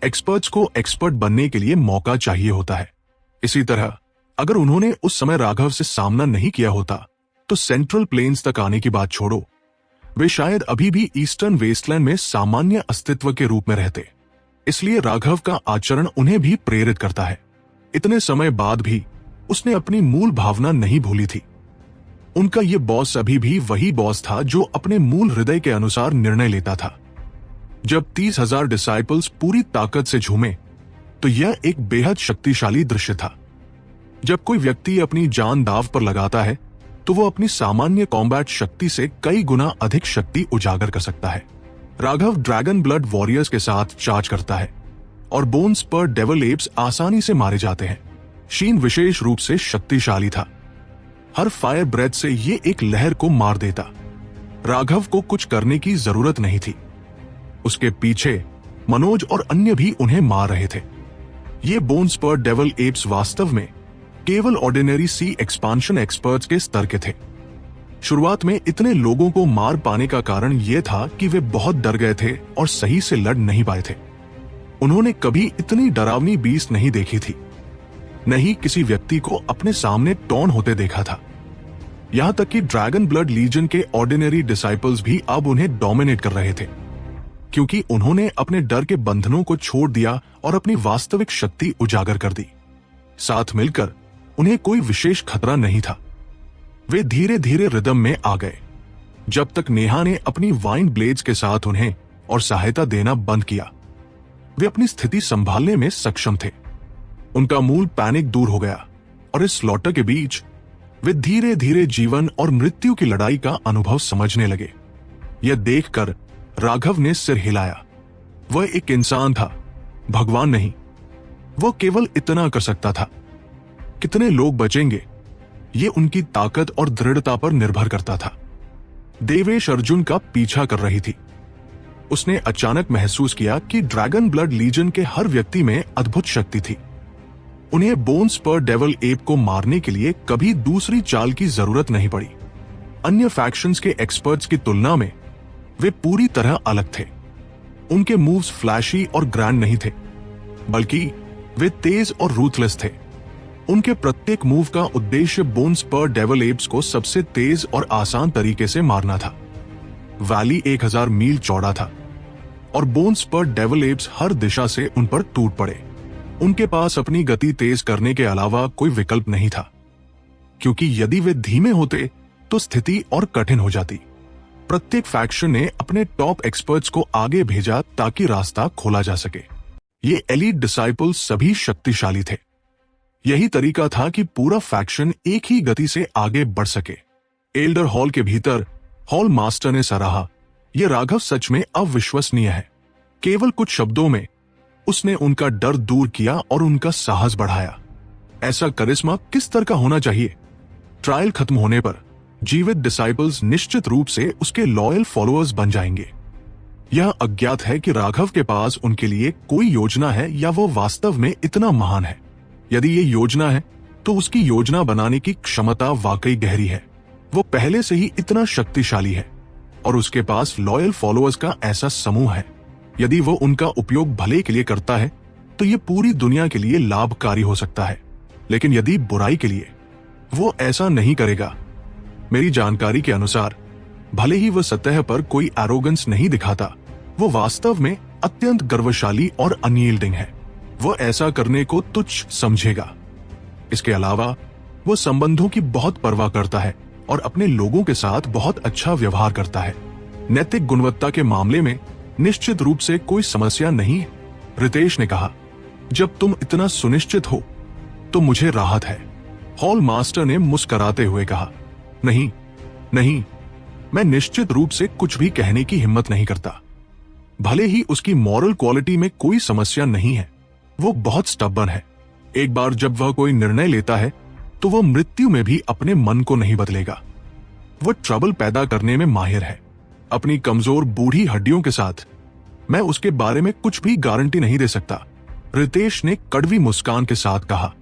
एक्सपर्ट्स को एक्सपर्ट बनने के लिए मौका चाहिए होता है। इसी तरह अगर उन्होंने उस समय राघव से सामना नहीं किया होता तो सेंट्रल प्लेन्स तक आने की बात छोड़ो, वे शायद अभी भी ईस्टर्न वेस्टलैंड में सामान्य अस्तित्व के रूप में रहते। इसलिए राघव का आचरण उन्हें भी प्रेरित करता है। इतने समय बाद भी उसने अपनी मूल भावना नहीं भूली थी। उनका यह बॉस अभी भी वही बॉस था जो अपने मूल हृदय के अनुसार निर्णय लेता था। जब 30,000 डिसाइपल्स पूरी ताकत से झूमे तो यह एक बेहद शक्तिशाली दृश्य था। जब कोई व्यक्ति अपनी जान दांव पर लगाता है तो वो अपनी सामान्य कॉम्बैट शक्ति से कई गुना अधिक शक्ति उजागर कर सकता है। राघव ड्रैगन ब्लड वॉरियर्स के साथ चार्ज करता है और बोन्स पर डेविल एप्स आसानी से मारे जाते हैं। शीन विशेष रूप से शक्तिशाली था। हर फायर ब्रेथ से ये एक लहर को मार देता। राघव को कुछ करने की जरूरत नहीं थी। उसके पीछे मनोज और अन्य भी उन्हें मार रहे थे। ये बोन्स पर डेविल एप्स वास्तव में केवल ऑर्डिनरी सी एक्सपांशन एक्सपर्ट्स के स्तर के थे। शुरुआत में इतने लोगों को मार पाने का कारण यह था कि वे बहुत डर गए थे और सही से लड़ नहीं पाए थे। उन्होंने कभी इतनी डरावनी बीस्ट नहीं देखी थी, नहीं किसी व्यक्ति को अपने सामने टॉन होते देखा था। यहां तक कि ड्रैगन ब्लड लीजन के ऑर्डिनरी डिसाइपल्स भी अब उन्हें डोमिनेट कर रहे थे, क्योंकि उन्होंने अपने डर के बंधनों को छोड़ दिया और अपनी वास्तविक शक्ति उजागर कर दी। साथ मिलकर उन्हें कोई विशेष खतरा नहीं था। वे धीरे धीरे रिदम में आ गए। जब तक नेहा ने अपनी वाइन ब्लेड्स के साथ उन्हें और सहायता देना बंद किया, वे अपनी स्थिति संभालने में सक्षम थे। उनका मूल पैनिक दूर हो गया और इस स्लॉटर के बीच वे धीरे धीरे जीवन और मृत्यु की लड़ाई का अनुभव समझने लगे। यह देखकर राघव ने सिर हिलाया। वह एक इंसान था, भगवान नहीं। वह केवल इतना कर सकता था। कितने लोग बचेंगे, ये उनकी ताकत और दृढ़ता पर निर्भर करता था। देवेश अर्जुन का पीछा कर रही थी। उसने अचानक महसूस किया कि ड्रैगन ब्लड लीजन के हर व्यक्ति में अद्भुत शक्ति थी। उन्हें बोन्स पर डेविल एप को मारने के लिए कभी दूसरी चाल की जरूरत नहीं पड़ी। अन्य फैक्शंस के एक्सपर्ट्स की तुलना में वे पूरी तरह अलग थे। उनके मूव्स फ्लैशी और ग्रैंड नहीं थे, बल्कि वे तेज और रूथलेस थे। उनके प्रत्येक मूव का उद्देश्य बोन्स पर डेविल एप्स को सबसे तेज और आसान तरीके से मारना था। वैली 1000 मील चौड़ा था और बोन्स पर डेविल एप्स हर दिशा से उन पर टूट पड़े। उनके पास अपनी गति तेज करने के अलावा कोई विकल्प नहीं था, क्योंकि यदि वे धीमे होते तो स्थिति और कठिन हो जाती। प्रत्येक फैक्शन ने अपने टॉप एक्सपर्ट्स को आगे भेजा ताकि रास्ता खोला जा सके। ये एलीट डिसाइपल्स सभी शक्तिशाली थे। यही तरीका था कि पूरा फैक्शन एक ही गति से आगे बढ़ सके। एल्डर हॉल के भीतर हॉल मास्टर ने सराहा, यह राघव सच में अविश्वसनीय है। केवल कुछ शब्दों में उसने उनका डर दूर किया और उनका साहस बढ़ाया। ऐसा करिश्मा किस तरह का होना चाहिए? ट्रायल खत्म होने पर जीवित डिसाइपल्स निश्चित रूप से उसके लॉयल फॉलोअर्स बन जाएंगे। यह अज्ञात है कि राघव के पास उनके लिए कोई योजना है या वो वास्तव में इतना महान है। यदि ये योजना है तो उसकी योजना बनाने की क्षमता वाकई गहरी है। वो पहले से ही इतना शक्तिशाली है और उसके पास लॉयल फॉलोअर्स का ऐसा समूह है। यदि वो उनका उपयोग भले के लिए करता है तो ये पूरी दुनिया के लिए लाभकारी हो सकता है, लेकिन यदि बुराई के लिए, वो ऐसा नहीं करेगा। मेरी जानकारी के अनुसार भले ही वह सतह पर कोई एरोगेंस नहीं दिखाता, वो वास्तव में अत्यंत गर्वशाली और अनयील्डिंग है। वो ऐसा करने को तुच्छ समझेगा। इसके अलावा वो संबंधों की बहुत परवाह करता है और अपने लोगों के साथ बहुत अच्छा व्यवहार करता है। नैतिक गुणवत्ता के मामले में निश्चित रूप से कोई समस्या नहीं है, रितेश ने कहा। जब तुम इतना सुनिश्चित हो तो मुझे राहत है, हॉल मास्टर ने मुस्कुराते हुए कहा। नहीं नहीं, मैं निश्चित रूप से कुछ भी कहने की हिम्मत नहीं करता। भले ही उसकी मॉरल क्वालिटी में कोई समस्या नहीं है, वो बहुत स्टबर्न है। एक बार जब वह कोई निर्णय लेता है तो वह मृत्यु में भी अपने मन को नहीं बदलेगा। वह ट्रबल पैदा करने में माहिर है, अपनी कमजोर बूढ़ी हड्डियों के साथ। मैं उसके बारे में कुछ भी गारंटी नहीं दे सकता, रितेश ने कड़वी मुस्कान के साथ कहा।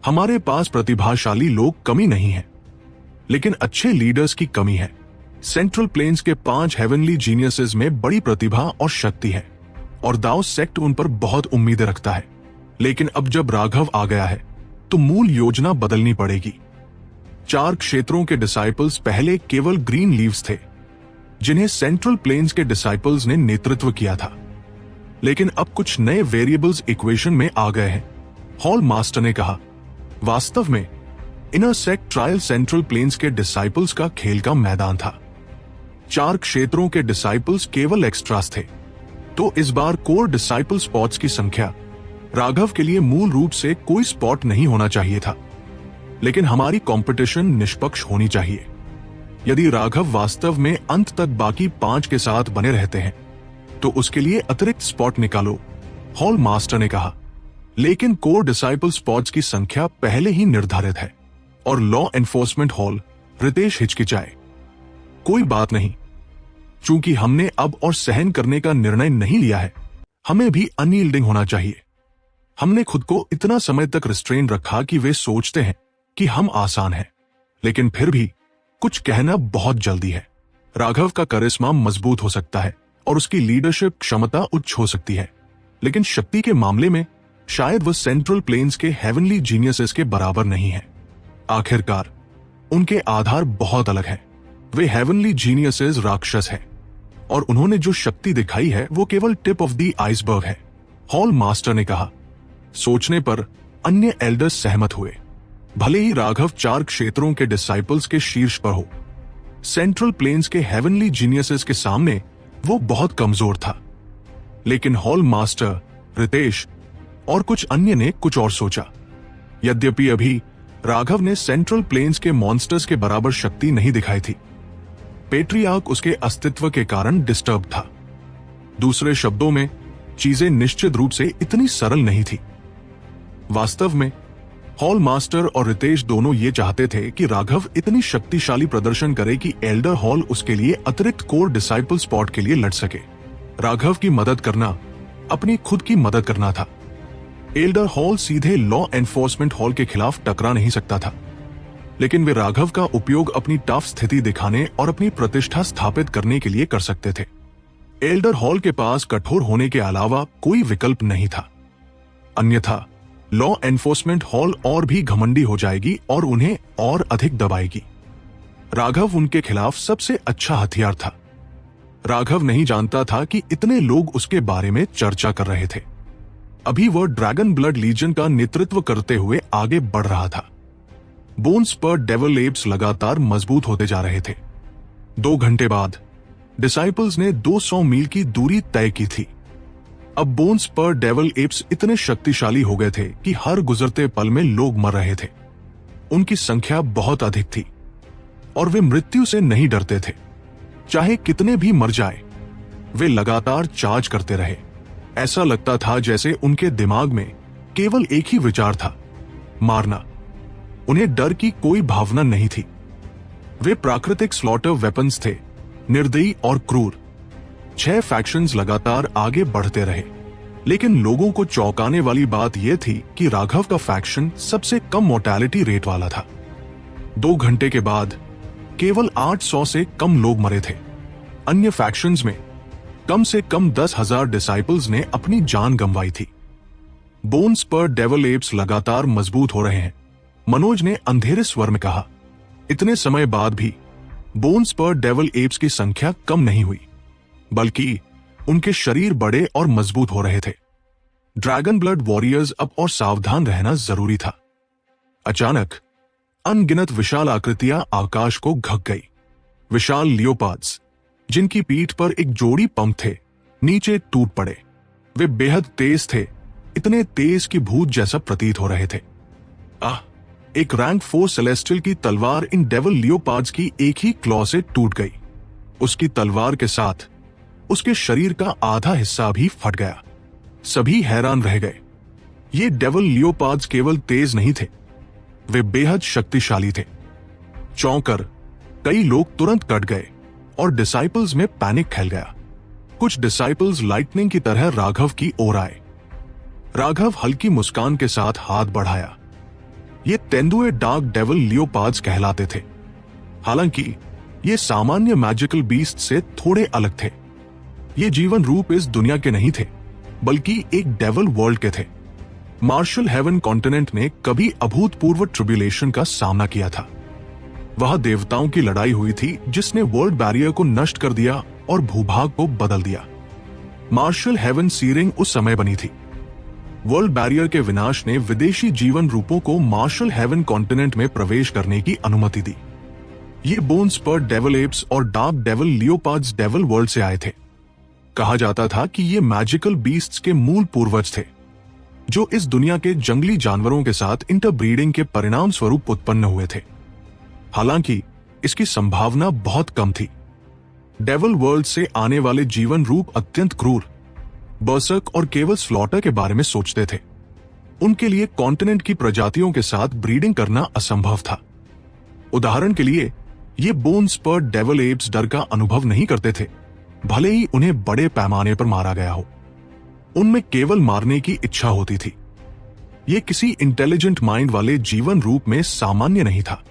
हमारे पास प्रतिभाशाली लोग कमी नहीं है, लेकिन अच्छे लीडर्स की कमी है। सेंट्रल प्लेन्स के 5 हेवनली जीनियसेस में बड़ी प्रतिभा और शक्ति है और दाओ सेक्ट उन पर बहुत उम्मीदें रखता है। लेकिन अब जब राघव आ गया है तो मूल योजना बदलनी पड़ेगी। 4 क्षेत्रों के डिसाइपल्स पहले केवल ग्रीन लीव्स थे, जिन्हें सेंट्रल प्लेन्स के डिसाइपल्स ने नेतृत्व किया था। लेकिन अब कुछ नए वेरिएबल्स इक्वेशन में आ गए हैं, हॉल मास्टर ने कहा। वास्तव में inner sect trial central plains के डिसाइपल्स का खेल का मैदान था। 4 क्षेत्रों के डिसाइपल्स केवल एक्स्ट्रास थे, तो इस बार कोर डिसाइपल स्पॉट्स की संख्या राघव के लिए मूल रूप से कोई स्पॉट नहीं होना चाहिए था, लेकिन हमारी कंपटीशन निष्पक्ष होनी चाहिए। यदि राघव वास्तव में अंत तक बाकी 5 के साथ बने रहते हैं तो उसके लिए अतिरिक्त स्पॉट निकालो, हॉल मास्टर ने कहा। लेकिन कोर डिसाइपल स्पॉट्स की संख्या पहले ही निर्धारित है और लॉ एनफोर्समेंट हॉल, रितेश हिचकिचाए। कोई बात नहीं, चूंकि हमने अब और सहन करने का निर्णय नहीं लिया है, हमें भी अनयील्डिंग होना चाहिए। हमने खुद को इतना समय तक रिस्ट्रेन रखा कि वे सोचते हैं कि हम आसान हैं, लेकिन फिर भी कुछ कहना बहुत जल्दी है। राघव का करिश्मा मजबूत हो सकता है और उसकी लीडरशिप क्षमता उच्च हो सकती है, लेकिन शक्ति के मामले में शायद वह सेंट्रल प्लेन्स के हेवनली जीनियसेस के बराबर नहीं है। आखिरकार उनके आधार बहुत अलग हैं। वे हेवनली जीनियसेस राक्षस हैं और उन्होंने जो शक्ति दिखाई है वो केवल टिप ऑफ द आइसबर्ग है, हॉल मास्टर ने कहा। सोचने पर अन्य एल्डर्स सहमत हुए। भले ही राघव 4 क्षेत्रों के डिसाइपल्स के शीर्ष पर हो, सेंट्रल प्लेन्स के हेवनली जीनियसेस के सामने वो बहुत कमजोर था। लेकिन हॉल मास्टर, रितेश और कुछ अन्य ने कुछ और सोचा। यद्यपि अभी राघव ने सेंट्रल प्लेन्स के मॉन्स्टर्स के बराबर शक्ति नहीं दिखाई थी, पेट्रियार्क उसके अस्तित्व के कारण डिस्टर्ब था। दूसरे शब्दों में, चीजें निश्चित रूप से इतनी सरल नहीं थी। वास्तव में हॉल मास्टर और रितेश दोनों ये चाहते थे कि राघव इतनी शक्तिशाली प्रदर्शन करे कि एल्डर हॉल उसके लिए अतिरिक्त कोर डिसाइपल स्पॉट के लिए लड़ सके। राघव की मदद करना अपनी खुद की मदद करना था। एल्डर हॉल सीधे लॉ एनफोर्समेंट हॉल के खिलाफ टकरा नहीं सकता था, लेकिन वे राघव का उपयोग अपनी टफ स्थिति दिखाने और अपनी प्रतिष्ठा स्थापित करने के लिए कर सकते थे। एल्डर हॉल के पास कठोर होने के अलावा कोई विकल्प नहीं था, अन्यथा लॉ एनफोर्समेंट हॉल और भी घमंडी हो जाएगी और उन्हें और अधिक दबाएगी। राघव उनके खिलाफ सबसे अच्छा हथियार था। राघव नहीं जानता था कि इतने लोग उसके बारे में चर्चा कर रहे थे। अभी वह ड्रैगन ब्लड लीजन का नेतृत्व करते हुए आगे बढ़ रहा था। बोन्स पर डेविल एप्स लगातार मजबूत होते जा रहे थे। 2 घंटे बाद डिसाइपल्स ने 200 मील की दूरी तय की थी। अब बोन्स पर डेविल एप्स इतने शक्तिशाली हो गए थे कि हर गुजरते पल में लोग मर रहे थे। उनकी संख्या बहुत अधिक थी और वे मृत्यु से नहीं डरते थे। चाहे कितने भी मर जाए, वे लगातार चार्ज करते रहे। ऐसा लगता था जैसे उनके दिमाग में केवल एक ही विचार था, मारना। उन्हें डर की कोई भावना नहीं थी। वे प्राकृतिक स्लॉटर वेपन्स थे, निर्दयी और क्रूर। 6 फैक्शंस लगातार आगे बढ़ते रहे, लेकिन लोगों को चौंकाने वाली बात यह थी कि राघव का फैक्शन सबसे कम मोर्टेलिटी रेट वाला था। 2 घंटे के बाद केवल 800 से कम लोग मरे थे। अन्य फैक्शंस में कम से कम 10,000 डिसाइपल्स ने अपनी जान गंवाई थी। बोन्स पर डेविल एप्स लगातार मजबूत हो रहे हैं, मनोज ने अंधेरे स्वर में कहा। इतने समय बाद भी बोन्स पर डेविल एप्स की संख्या कम नहीं हुई, बल्कि उनके शरीर बड़े और मजबूत हो रहे थे। ड्रैगन ब्लड वॉरियर्स अब और सावधान रहना जरूरी था। अचानक अनगिनत विशाल आकृतियां आकाश को घक गई। विशाल लियोपार्ड्स, जिनकी पीठ पर एक जोड़ी पंख थे, नीचे टूट पड़े। वे बेहद तेज थे, इतने तेज कि भूत जैसा प्रतीत हो रहे थे। एक रैंक 4 सेलेस्टियल की तलवार इन डेविल लियोपार्ड्स की एक ही क्लॉ से टूट गई। उसकी तलवार के साथ उसके शरीर का आधा हिस्सा भी फट गया। सभी हैरान रह गए। ये डेविल लियोपार्ड्स केवल तेज नहीं थे, वे बेहद शक्तिशाली थे। चौंकर कई लोग तुरंत कट गए और डिसाइपल्स में पैनिक फैल गया। कुछ डिसाइपल्स लाइटनिंग की तरह राघव की ओर आए। राघव हल्की मुस्कान के साथ हाथ बढ़ाया। ये तेंदुए डार्क डेविल लियोपार्ड्स कहलाते थे। हालांकि ये सामान्य मैजिकल बीस्ट से थोड़े अलग थे। ये जीवन रूप इस दुनिया के नहीं थे, बल्कि एक डेविल वर्ल्ड के थे। मार्शल हेवन कॉन्टिनेंट ने कभी अभूतपूर्व ट्रिब्यूलेशन का सामना किया था। वहां देवताओं की लड़ाई हुई थी जिसने वर्ल्ड बैरियर को नष्ट कर दिया और भूभाग को बदल दिया। मार्शल हेवन सीरिंग उस समय बनी थी। वर्ल्ड बैरियर के विनाश ने विदेशी जीवन रूपों को मार्शल हेवन कॉन्टिनेंट में प्रवेश करने की अनुमति दी। ये बोन्स पर डेविल एप्स और dark devil leopards devil world से आए थे। कहा जाता था कि ये मैजिकल बीस्ट्स के मूल पूर्वज थे, जो इस दुनिया के जंगली जानवरों के साथ इंटरब्रीडिंग के परिणाम स्वरूप उत्पन्न हुए थे। हालांकि इसकी संभावना बहुत कम थी। डेविल वर्ल्ड से आने वाले जीवन रूप अत्यंत क्रूर, बर्सर्क और केवल स्लॉटर के बारे में सोचते थे। उनके लिए कॉन्टिनेंट की प्रजातियों के साथ ब्रीडिंग करना असंभव था। उदाहरण के लिए, ये बोन्स पर डेविल एप्स डर का अनुभव नहीं करते थे, भले ही उन्हें बड़े पैमाने पर मारा गया हो। उनमें केवल मारने की इच्छा होती थी। ये किसी इंटेलिजेंट माइंड वाले जीवन रूप में सामान्य नहीं था।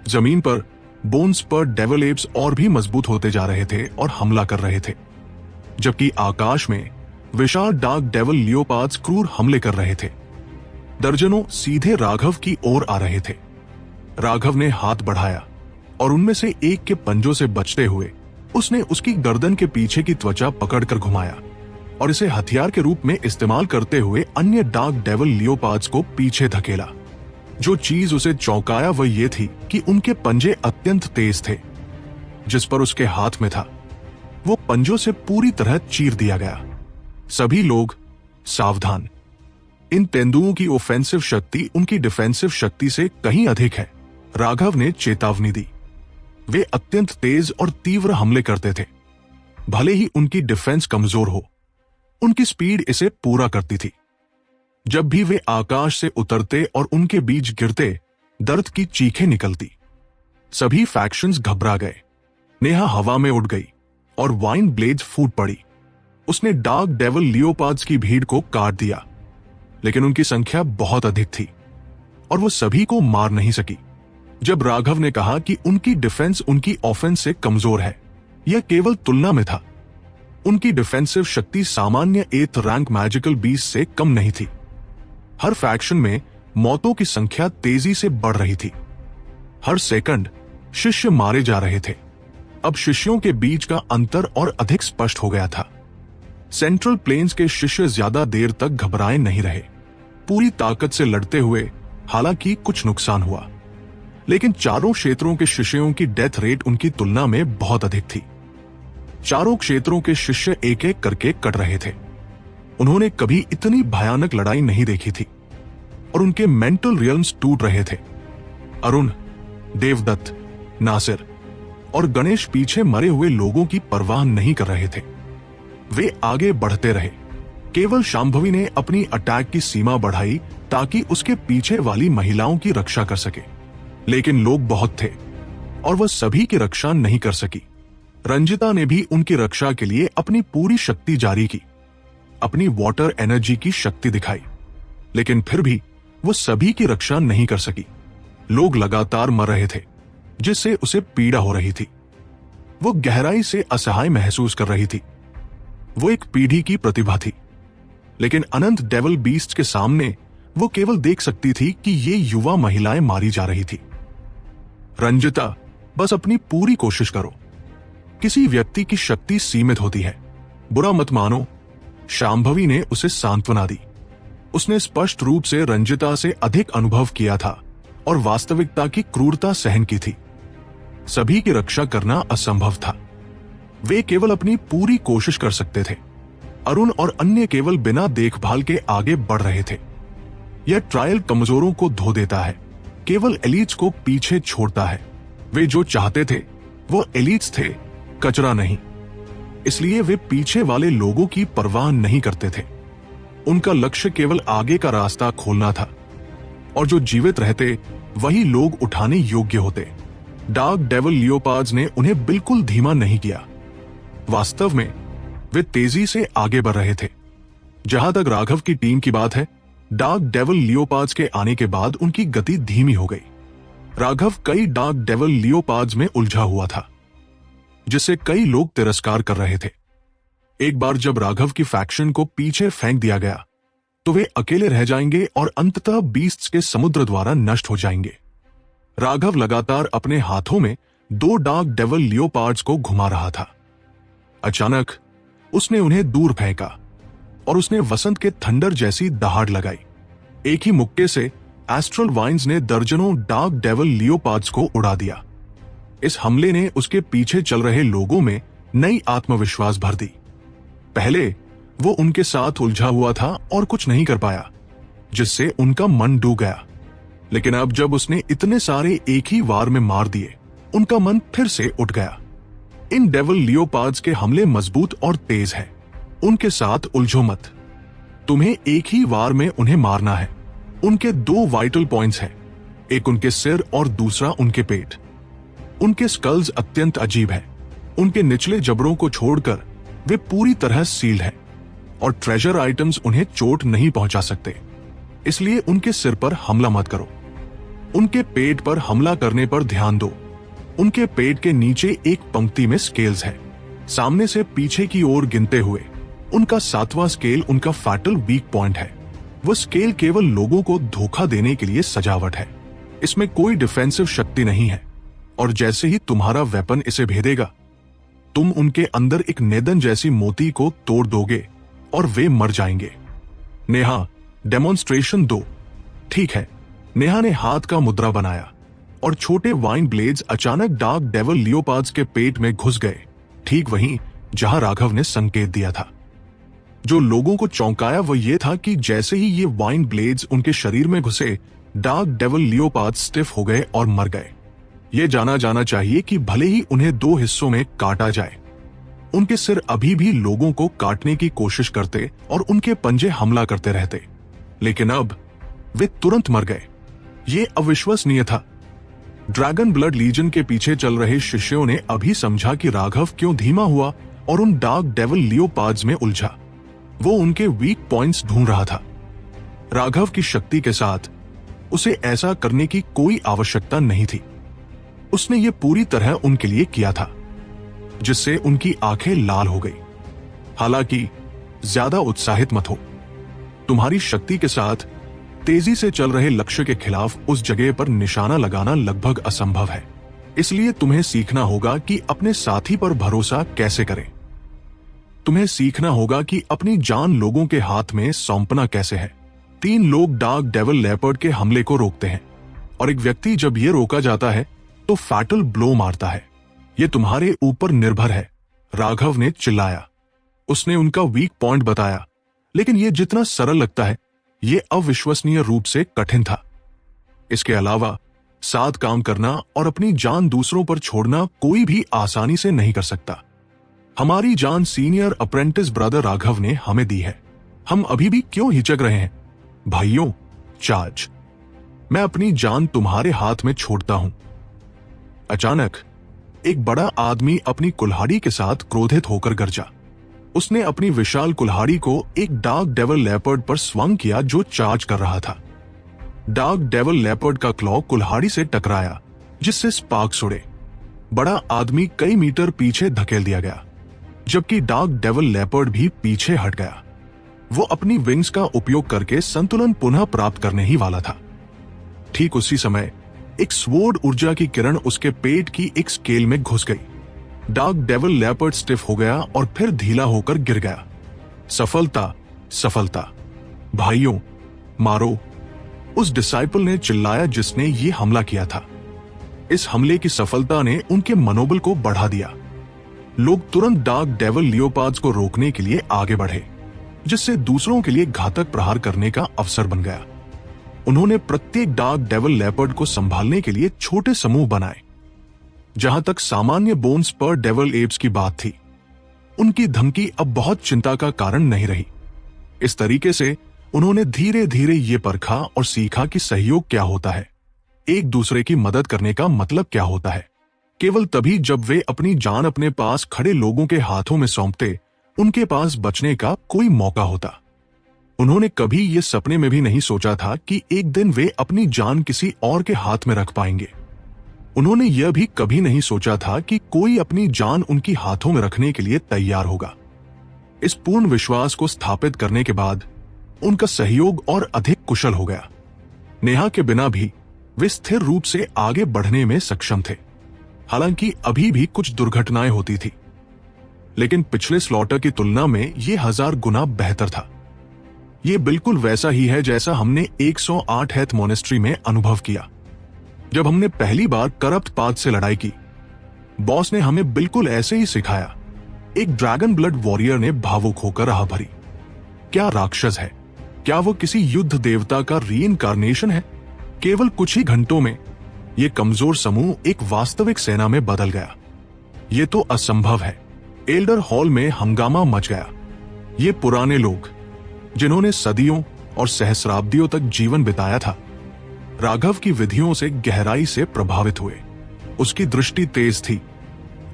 जमीन पर बोन्स पर डेविल एप्स और भी मजबूत होते जा रहे थे और हमला कर रहे थे, जबकि आकाश में विशाल डार्क डेविल लियोपार्ड्स क्रूर हमले कर रहे थे। दर्जनों सीधे राघव की ओर आ रहे थे। राघव ने हाथ बढ़ाया और उनमें से एक के पंजों से बचते हुए उसने उसकी गर्दन के पीछे की त्वचा पकड़कर घुमाया और इसे हथियार के रूप में इस्तेमाल करते हुए अन्य डार्क डेविल लियोपार्ड्स को पीछे धकेला। जो चीज उसे चौंकाया वह यह थी कि उनके पंजे अत्यंत तेज थे। जिस पर उसके हाथ में था, वो पंजों से पूरी तरह चीर दिया गया। सभी लोग सावधान। इन तेंदुओं की ऑफेंसिव शक्ति उनकी डिफेंसिव शक्ति से कहीं अधिक है, राघव ने चेतावनी दी। वे अत्यंत तेज और तीव्र हमले करते थे। भले ही उनकी डिफेंस कमजोर हो, उनकी स्पीड इसे पूरा करती थी। जब भी वे आकाश से उतरते और उनके बीच गिरते, दर्द की चीखें निकलती। सभी फैक्शंस घबरा गए। नेहा हवा में उड़ गई और वाइन ब्लेड्स फूट पड़ी। उसने डार्क डेविल लियोपार्ड्स की भीड़ को काट दिया, लेकिन उनकी संख्या बहुत अधिक थी और वो सभी को मार नहीं सकी। जब राघव ने कहा कि उनकी डिफेंस उनकी ऑफेंस से कमजोर है, यह केवल तुलना में था। उनकी डिफेंसिव शक्ति सामान्य 8th रैंक मैजिकल बीस्ट से कम नहीं थी। हर फैक्शन में मौतों की संख्या तेजी से बढ़ रही थी। हर सेकंड शिष्य मारे जा रहे थे। अब शिष्यों के बीच का अंतर और अधिक स्पष्ट हो गया था। सेंट्रल प्लेन्स के शिष्य ज्यादा देर तक घबराए नहीं रहे, पूरी ताकत से लड़ते हुए। हालांकि कुछ नुकसान हुआ, लेकिन चारों क्षेत्रों के शिष्यों की डेथ रेट उनकी तुलना में बहुत अधिक थी। चारों क्षेत्रों के शिष्य एक एक करके कट रहे थे। उन्होंने कभी इतनी भयानक लड़ाई नहीं देखी थी और उनके मेंटल रियल्म्स टूट रहे थे। अरुण, देवदत्त, नासिर और गणेश पीछे मरे हुए लोगों की परवाह नहीं कर रहे थे। वे आगे बढ़ते रहे। केवल शांभवी ने अपनी अटैक की सीमा बढ़ाई ताकि उसके पीछे वाली महिलाओं की रक्षा कर सके, लेकिन लोग बहुत थे और वह सभी की रक्षा नहीं कर सकी। रंजिता ने भी उनकी रक्षा के लिए अपनी पूरी शक्ति जारी की, अपनी वाटर एनर्जी की शक्ति दिखाई, लेकिन फिर भी वो सभी की रक्षा नहीं कर सकी। लोग लगातार मर रहे थे, जिससे उसे पीड़ा हो रही थी। वो गहराई से असहाय महसूस कर रही थी। वो एक पीढ़ी की प्रतिभा थी, लेकिन अनंत डेविल बीस्ट के सामने वो केवल देख सकती थी कि ये युवा महिलाएं मारी जा रही थी। रंजिता, बस अपनी पूरी कोशिश करो। किसी व्यक्ति की शक्ति सीमित होती है, बुरा मत मानो। शांभवी ने उसे सांत्वना दी। उसने स्पष्ट रूप से रंजिता से अधिक अनुभव किया था और वास्तविकता की क्रूरता सहन की थी। सभी की रक्षा करना असंभव था। वे केवल अपनी पूरी कोशिश कर सकते थे। अरुण और अन्य केवल बिना देखभाल के आगे बढ़ रहे थे। यह ट्रायल कमजोरों को धो देता है, केवल एलीट्स को पीछे छोड़ता है। वे जो चाहते थे वो एलीट्स थे, कचरा नहीं। इसलिए वे पीछे वाले लोगों की परवाह नहीं करते थे। उनका लक्ष्य केवल आगे का रास्ता खोलना था, और जो जीवित रहते वही लोग उठाने योग्य होते। डार्क डेविल लियोपार्ड्स ने उन्हें बिल्कुल धीमा नहीं किया। वास्तव में वे तेजी से आगे बढ़ रहे थे। जहां तक राघव की टीम की बात है, डार्क डेविल लियोपार्ड्स के आने के बाद उनकी गति धीमी हो गई। राघव कई डार्क डेविल लियोपार्ड्स में उलझा हुआ था, जिसे कई लोग तिरस्कार कर रहे थे। एक बार जब राघव की फैक्शन को पीछे फेंक दिया गया तो वे अकेले रह जाएंगे और अंततः बीस्ट्स के समुद्र द्वारा नष्ट हो जाएंगे। राघव लगातार अपने हाथों में 2 डार्क डेविल लियोपार्ड्स को घुमा रहा था। अचानक उसने उन्हें दूर फेंका और उसने वसंत के थंडर जैसी दहाड़ लगाई। एक ही मुक्के से एस्ट्रल वाइन्स ने दर्जनों डार्क डेविल लियोपार्ड्स को उड़ा दिया। इस हमले ने उसके पीछे चल रहे लोगों में नई आत्मविश्वास भर दी। पहले वो उनके साथ उलझा हुआ था और कुछ नहीं कर पाया, जिससे उनका मन डूब गया। लेकिन अब जब उसने इतने सारे एक ही वार में मार दिए, उनका मन फिर से उठ गया। इन डेविल लियोपार्ड्स के हमले मजबूत और तेज हैं। उनके साथ उलझो मत। तुम्हें एक ही वार में उन्हें मारना है। उनके 2 वाइटल पॉइंट्स हैं, एक उनके सिर और दूसरा उनके पेट। उनके स्कल्स अत्यंत अजीब है। उनके निचले जबड़ों को छोड़कर वे पूरी तरह सील्ड हैं और ट्रेजर आइटम्स उन्हें चोट नहीं पहुंचा सकते। इसलिए उनके सिर पर हमला मत करो। उनके पेट पर हमला करने पर ध्यान दो। उनके पेट के नीचे एक पंक्ति में स्केल्स है। सामने से पीछे की ओर गिनते हुए उनका 7वां स्केल उनका फैटल वीक पॉइंट है। वह स्केल केवल लोगों को धोखा देने के लिए सजावट है। इसमें कोई डिफेंसिव शक्ति नहीं है, और जैसे ही तुम्हारा वेपन इसे भेदेगा, तुम उनके अंदर एक नेदन जैसी मोती को तोड़ दोगे और वे मर जाएंगे। नेहा, डेमोन्स्ट्रेशन दो। ठीक है। नेहा ने हाथ का मुद्रा बनाया और छोटे वाइन ब्लेड्स अचानक डार्क डेविल लियोपार्ड्स के पेट में घुस गए, ठीक वहीं जहां राघव ने संकेत दिया था। जो लोगों को चौंकाया वह यह था कि जैसे ही ये वाइन ब्लेड्स उनके शरीर में घुसे, डार्क डेविल लियोपार्ड्स स्टिफ हो गए और मर गए। ये जाना जाना चाहिए कि भले ही उन्हें 2 हिस्सों में काटा जाए, उनके सिर अभी भी लोगों को काटने की कोशिश करते और उनके पंजे हमला करते रहते, लेकिन अब वे तुरंत मर गए। ये अविश्वसनीय था। ड्रैगन ब्लड लीजन के पीछे चल रहे शिष्यों ने अभी समझा कि राघव क्यों धीमा हुआ और उन डार्क डेविल लियोपार्ड्स में उलझा। वो उनके वीक पॉइंट्स ढूंढ रहा था। राघव की शक्ति के साथ उसे ऐसा करने की कोई आवश्यकता नहीं थी। उसने ये पूरी तरह उनके लिए किया था, जिससे उनकी आंखें लाल हो गई। हालांकि ज्यादा उत्साहित मत हो। तुम्हारी शक्ति के साथ तेजी से चल रहे लक्ष्य के खिलाफ उस जगह पर निशाना लगाना लगभग असंभव है। इसलिए तुम्हें सीखना होगा कि अपने साथी पर भरोसा कैसे करें। तुम्हें सीखना होगा कि अपनी जान लोगों के हाथ में सौंपना कैसे है। 3 लोग डार्क डेविल लेपर्ड के हमले को रोकते हैं, और एक व्यक्ति जब यह रोका जाता है तो फैटल ब्लो मारता है। यह तुम्हारे ऊपर निर्भर है, राघव ने चिल्लाया। उसने उनका वीक पॉइंट बताया, लेकिन यह जितना सरल लगता है, यह अविश्वसनीय रूप से कठिन था। इसके अलावा साथ काम करना और अपनी जान दूसरों पर छोड़ना कोई भी आसानी से नहीं कर सकता। हमारी जान सीनियर अप्रेंटिस ब्रदर राघव ने हमें दी है। हम अभी भी क्यों हिचक रहे हैं? भाइयों, चार्ज। मैं अपनी जान तुम्हारे हाथ में छोड़ता हूं। अचानक एक बड़ा आदमी अपनी कुल्हाड़ी के साथ क्रोधित होकर गरजा। उसने अपनी विशाल कुल्हाड़ी को एक डार्क डेविल लेपर्ड पर स्वंग किया जो चार्ज कर रहा था। डार्क डेविल लेपर्ड का क्लॉ कुल्हाड़ी से टकराया, जिससे स्पार्क्स उड़े। बड़ा आदमी कई मीटर पीछे धकेल दिया गया, जबकि डार्क डेविल लेपर्ड भी पीछे हट गया। वो अपनी विंग्स का उपयोग करके संतुलन पुनः प्राप्त करने ही वाला था। ठीक उसी समय एक स्वॉर्ड ऊर्जा की किरण उसके पेट की एक स्केल में घुस गई। डार्क डेविल लेपर्ड स्टिफ हो गया और फिर ढीला होकर गिर गया। सफलता, सफलता। भाइयों, मारो, उस डिसाइपल ने चिल्लाया जिसने ये हमला किया था। इस हमले की सफलता ने उनके मनोबल को बढ़ा दिया। लोग तुरंत डार्क डेविल लियोपार्ड्स को रोकने के लिए आगे बढ़े, जिससे दूसरों के लिए घातक प्रहार करने का अवसर बन गया। उन्होंने प्रत्येक डार्क डेविल लेपर्ड को संभालने के लिए छोटे समूह बनाए। जहां तक सामान्य बोन्स पर डेविल एप्स की बात थी, उनकी धमकी अब बहुत चिंता का कारण नहीं रही। इस तरीके से उन्होंने धीरे धीरे ये परखा और सीखा कि सहयोग क्या होता है, एक दूसरे की मदद करने का मतलब क्या होता है। केवल तभी जब वे अपनी जान अपने पास खड़े लोगों के हाथों में सौंपते, उनके पास बचने का कोई मौका होता। उन्होंने कभी ये सपने में भी नहीं सोचा था कि एक दिन वे अपनी जान किसी और के हाथ में रख पाएंगे। उन्होंने यह भी कभी नहीं सोचा था कि कोई अपनी जान उनकी हाथों में रखने के लिए तैयार होगा। इस पूर्ण विश्वास को स्थापित करने के बाद उनका सहयोग और अधिक कुशल हो गया। नेहा के बिना भी वे स्थिर रूप से आगे बढ़ने में सक्षम थे। हालांकि अभी भी कुछ दुर्घटनाएं होती थी, लेकिन पिछले स्लॉटर की तुलना में यह 1000 गुना बेहतर था। यह बिल्कुल वैसा ही है जैसा हमने 108 हेथ मोनेस्ट्री में अनुभव किया, जब हमने पहली बार करप्ट पाथ से लड़ाई की। बॉस ने हमें बिल्कुल ऐसे ही सिखाया। एक ड्रैगन ब्लड वॉरियर ने भावुक होकर आह भरी। क्या राक्षस है? क्या वो किसी युद्ध देवता का रीइंकार्नेशन है? केवल कुछ ही घंटों में यह कमजोर समूह एक वास्तविक सेना में बदल गया। यह तो असंभव है। एल्डर हॉल में हंगामा मच गया। ये पुराने लोग, जिन्होंने सदियों और सहस्राब्दियों तक जीवन बिताया था, राघव की विधियों से गहराई से प्रभावित हुए। उसकी दृष्टि तेज थी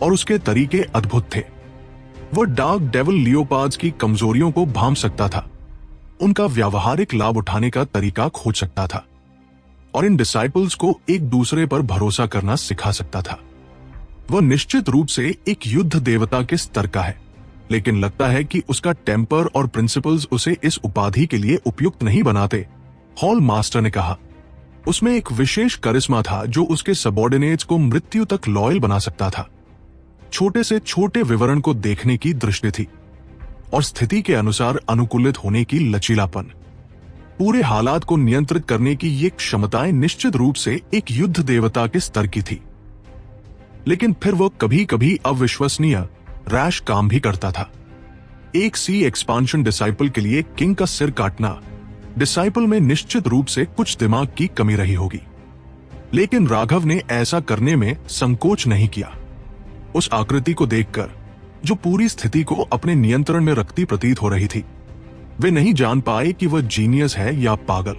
और उसके तरीके अद्भुत थे। वह डार्क डेविल लियोपार्ड्स की कमजोरियों को भांप सकता था, उनका व्यावहारिक लाभ उठाने का तरीका खोज सकता था और इन डिसाइपल्स को एक दूसरे पर भरोसा करना सिखा सकता था। वह निश्चित रूप से एक युद्ध देवता के स्तर का है, लेकिन लगता है कि उसका टेम्पर और प्रिंसिपल्स उसे इस उपाधि के लिए उपयुक्त नहीं बनाते, हॉल मास्टर ने कहा। उसमें एक विशेष करिश्मा था जो उसके सबॉर्डिनेट्स को मृत्यु तक लॉयल बना सकता था। छोटे से छोटे विवरण को देखने की दृष्टि थी और स्थिति के अनुसार अनुकूलित होने की लचीलापन। पूरे हालात को नियंत्रित करने की ये क्षमताएं निश्चित रूप से एक युद्ध देवता के स्तर की थी। लेकिन फिर वो कभी कभी अविश्वसनीय रैश काम भी करता था। एक सी एक्सपांशन डिसाइपल के लिए किंग का सिर काटना, डिसाइपल में निश्चित रूप से कुछ दिमाग की कमी रही होगी, लेकिन राघव ने ऐसा करने में संकोच नहीं किया। उस आकृति को देखकर, जो पूरी स्थिति को अपने नियंत्रण में रखती प्रतीत हो रही थी, वे नहीं जान पाए कि वह जीनियस है या पागल।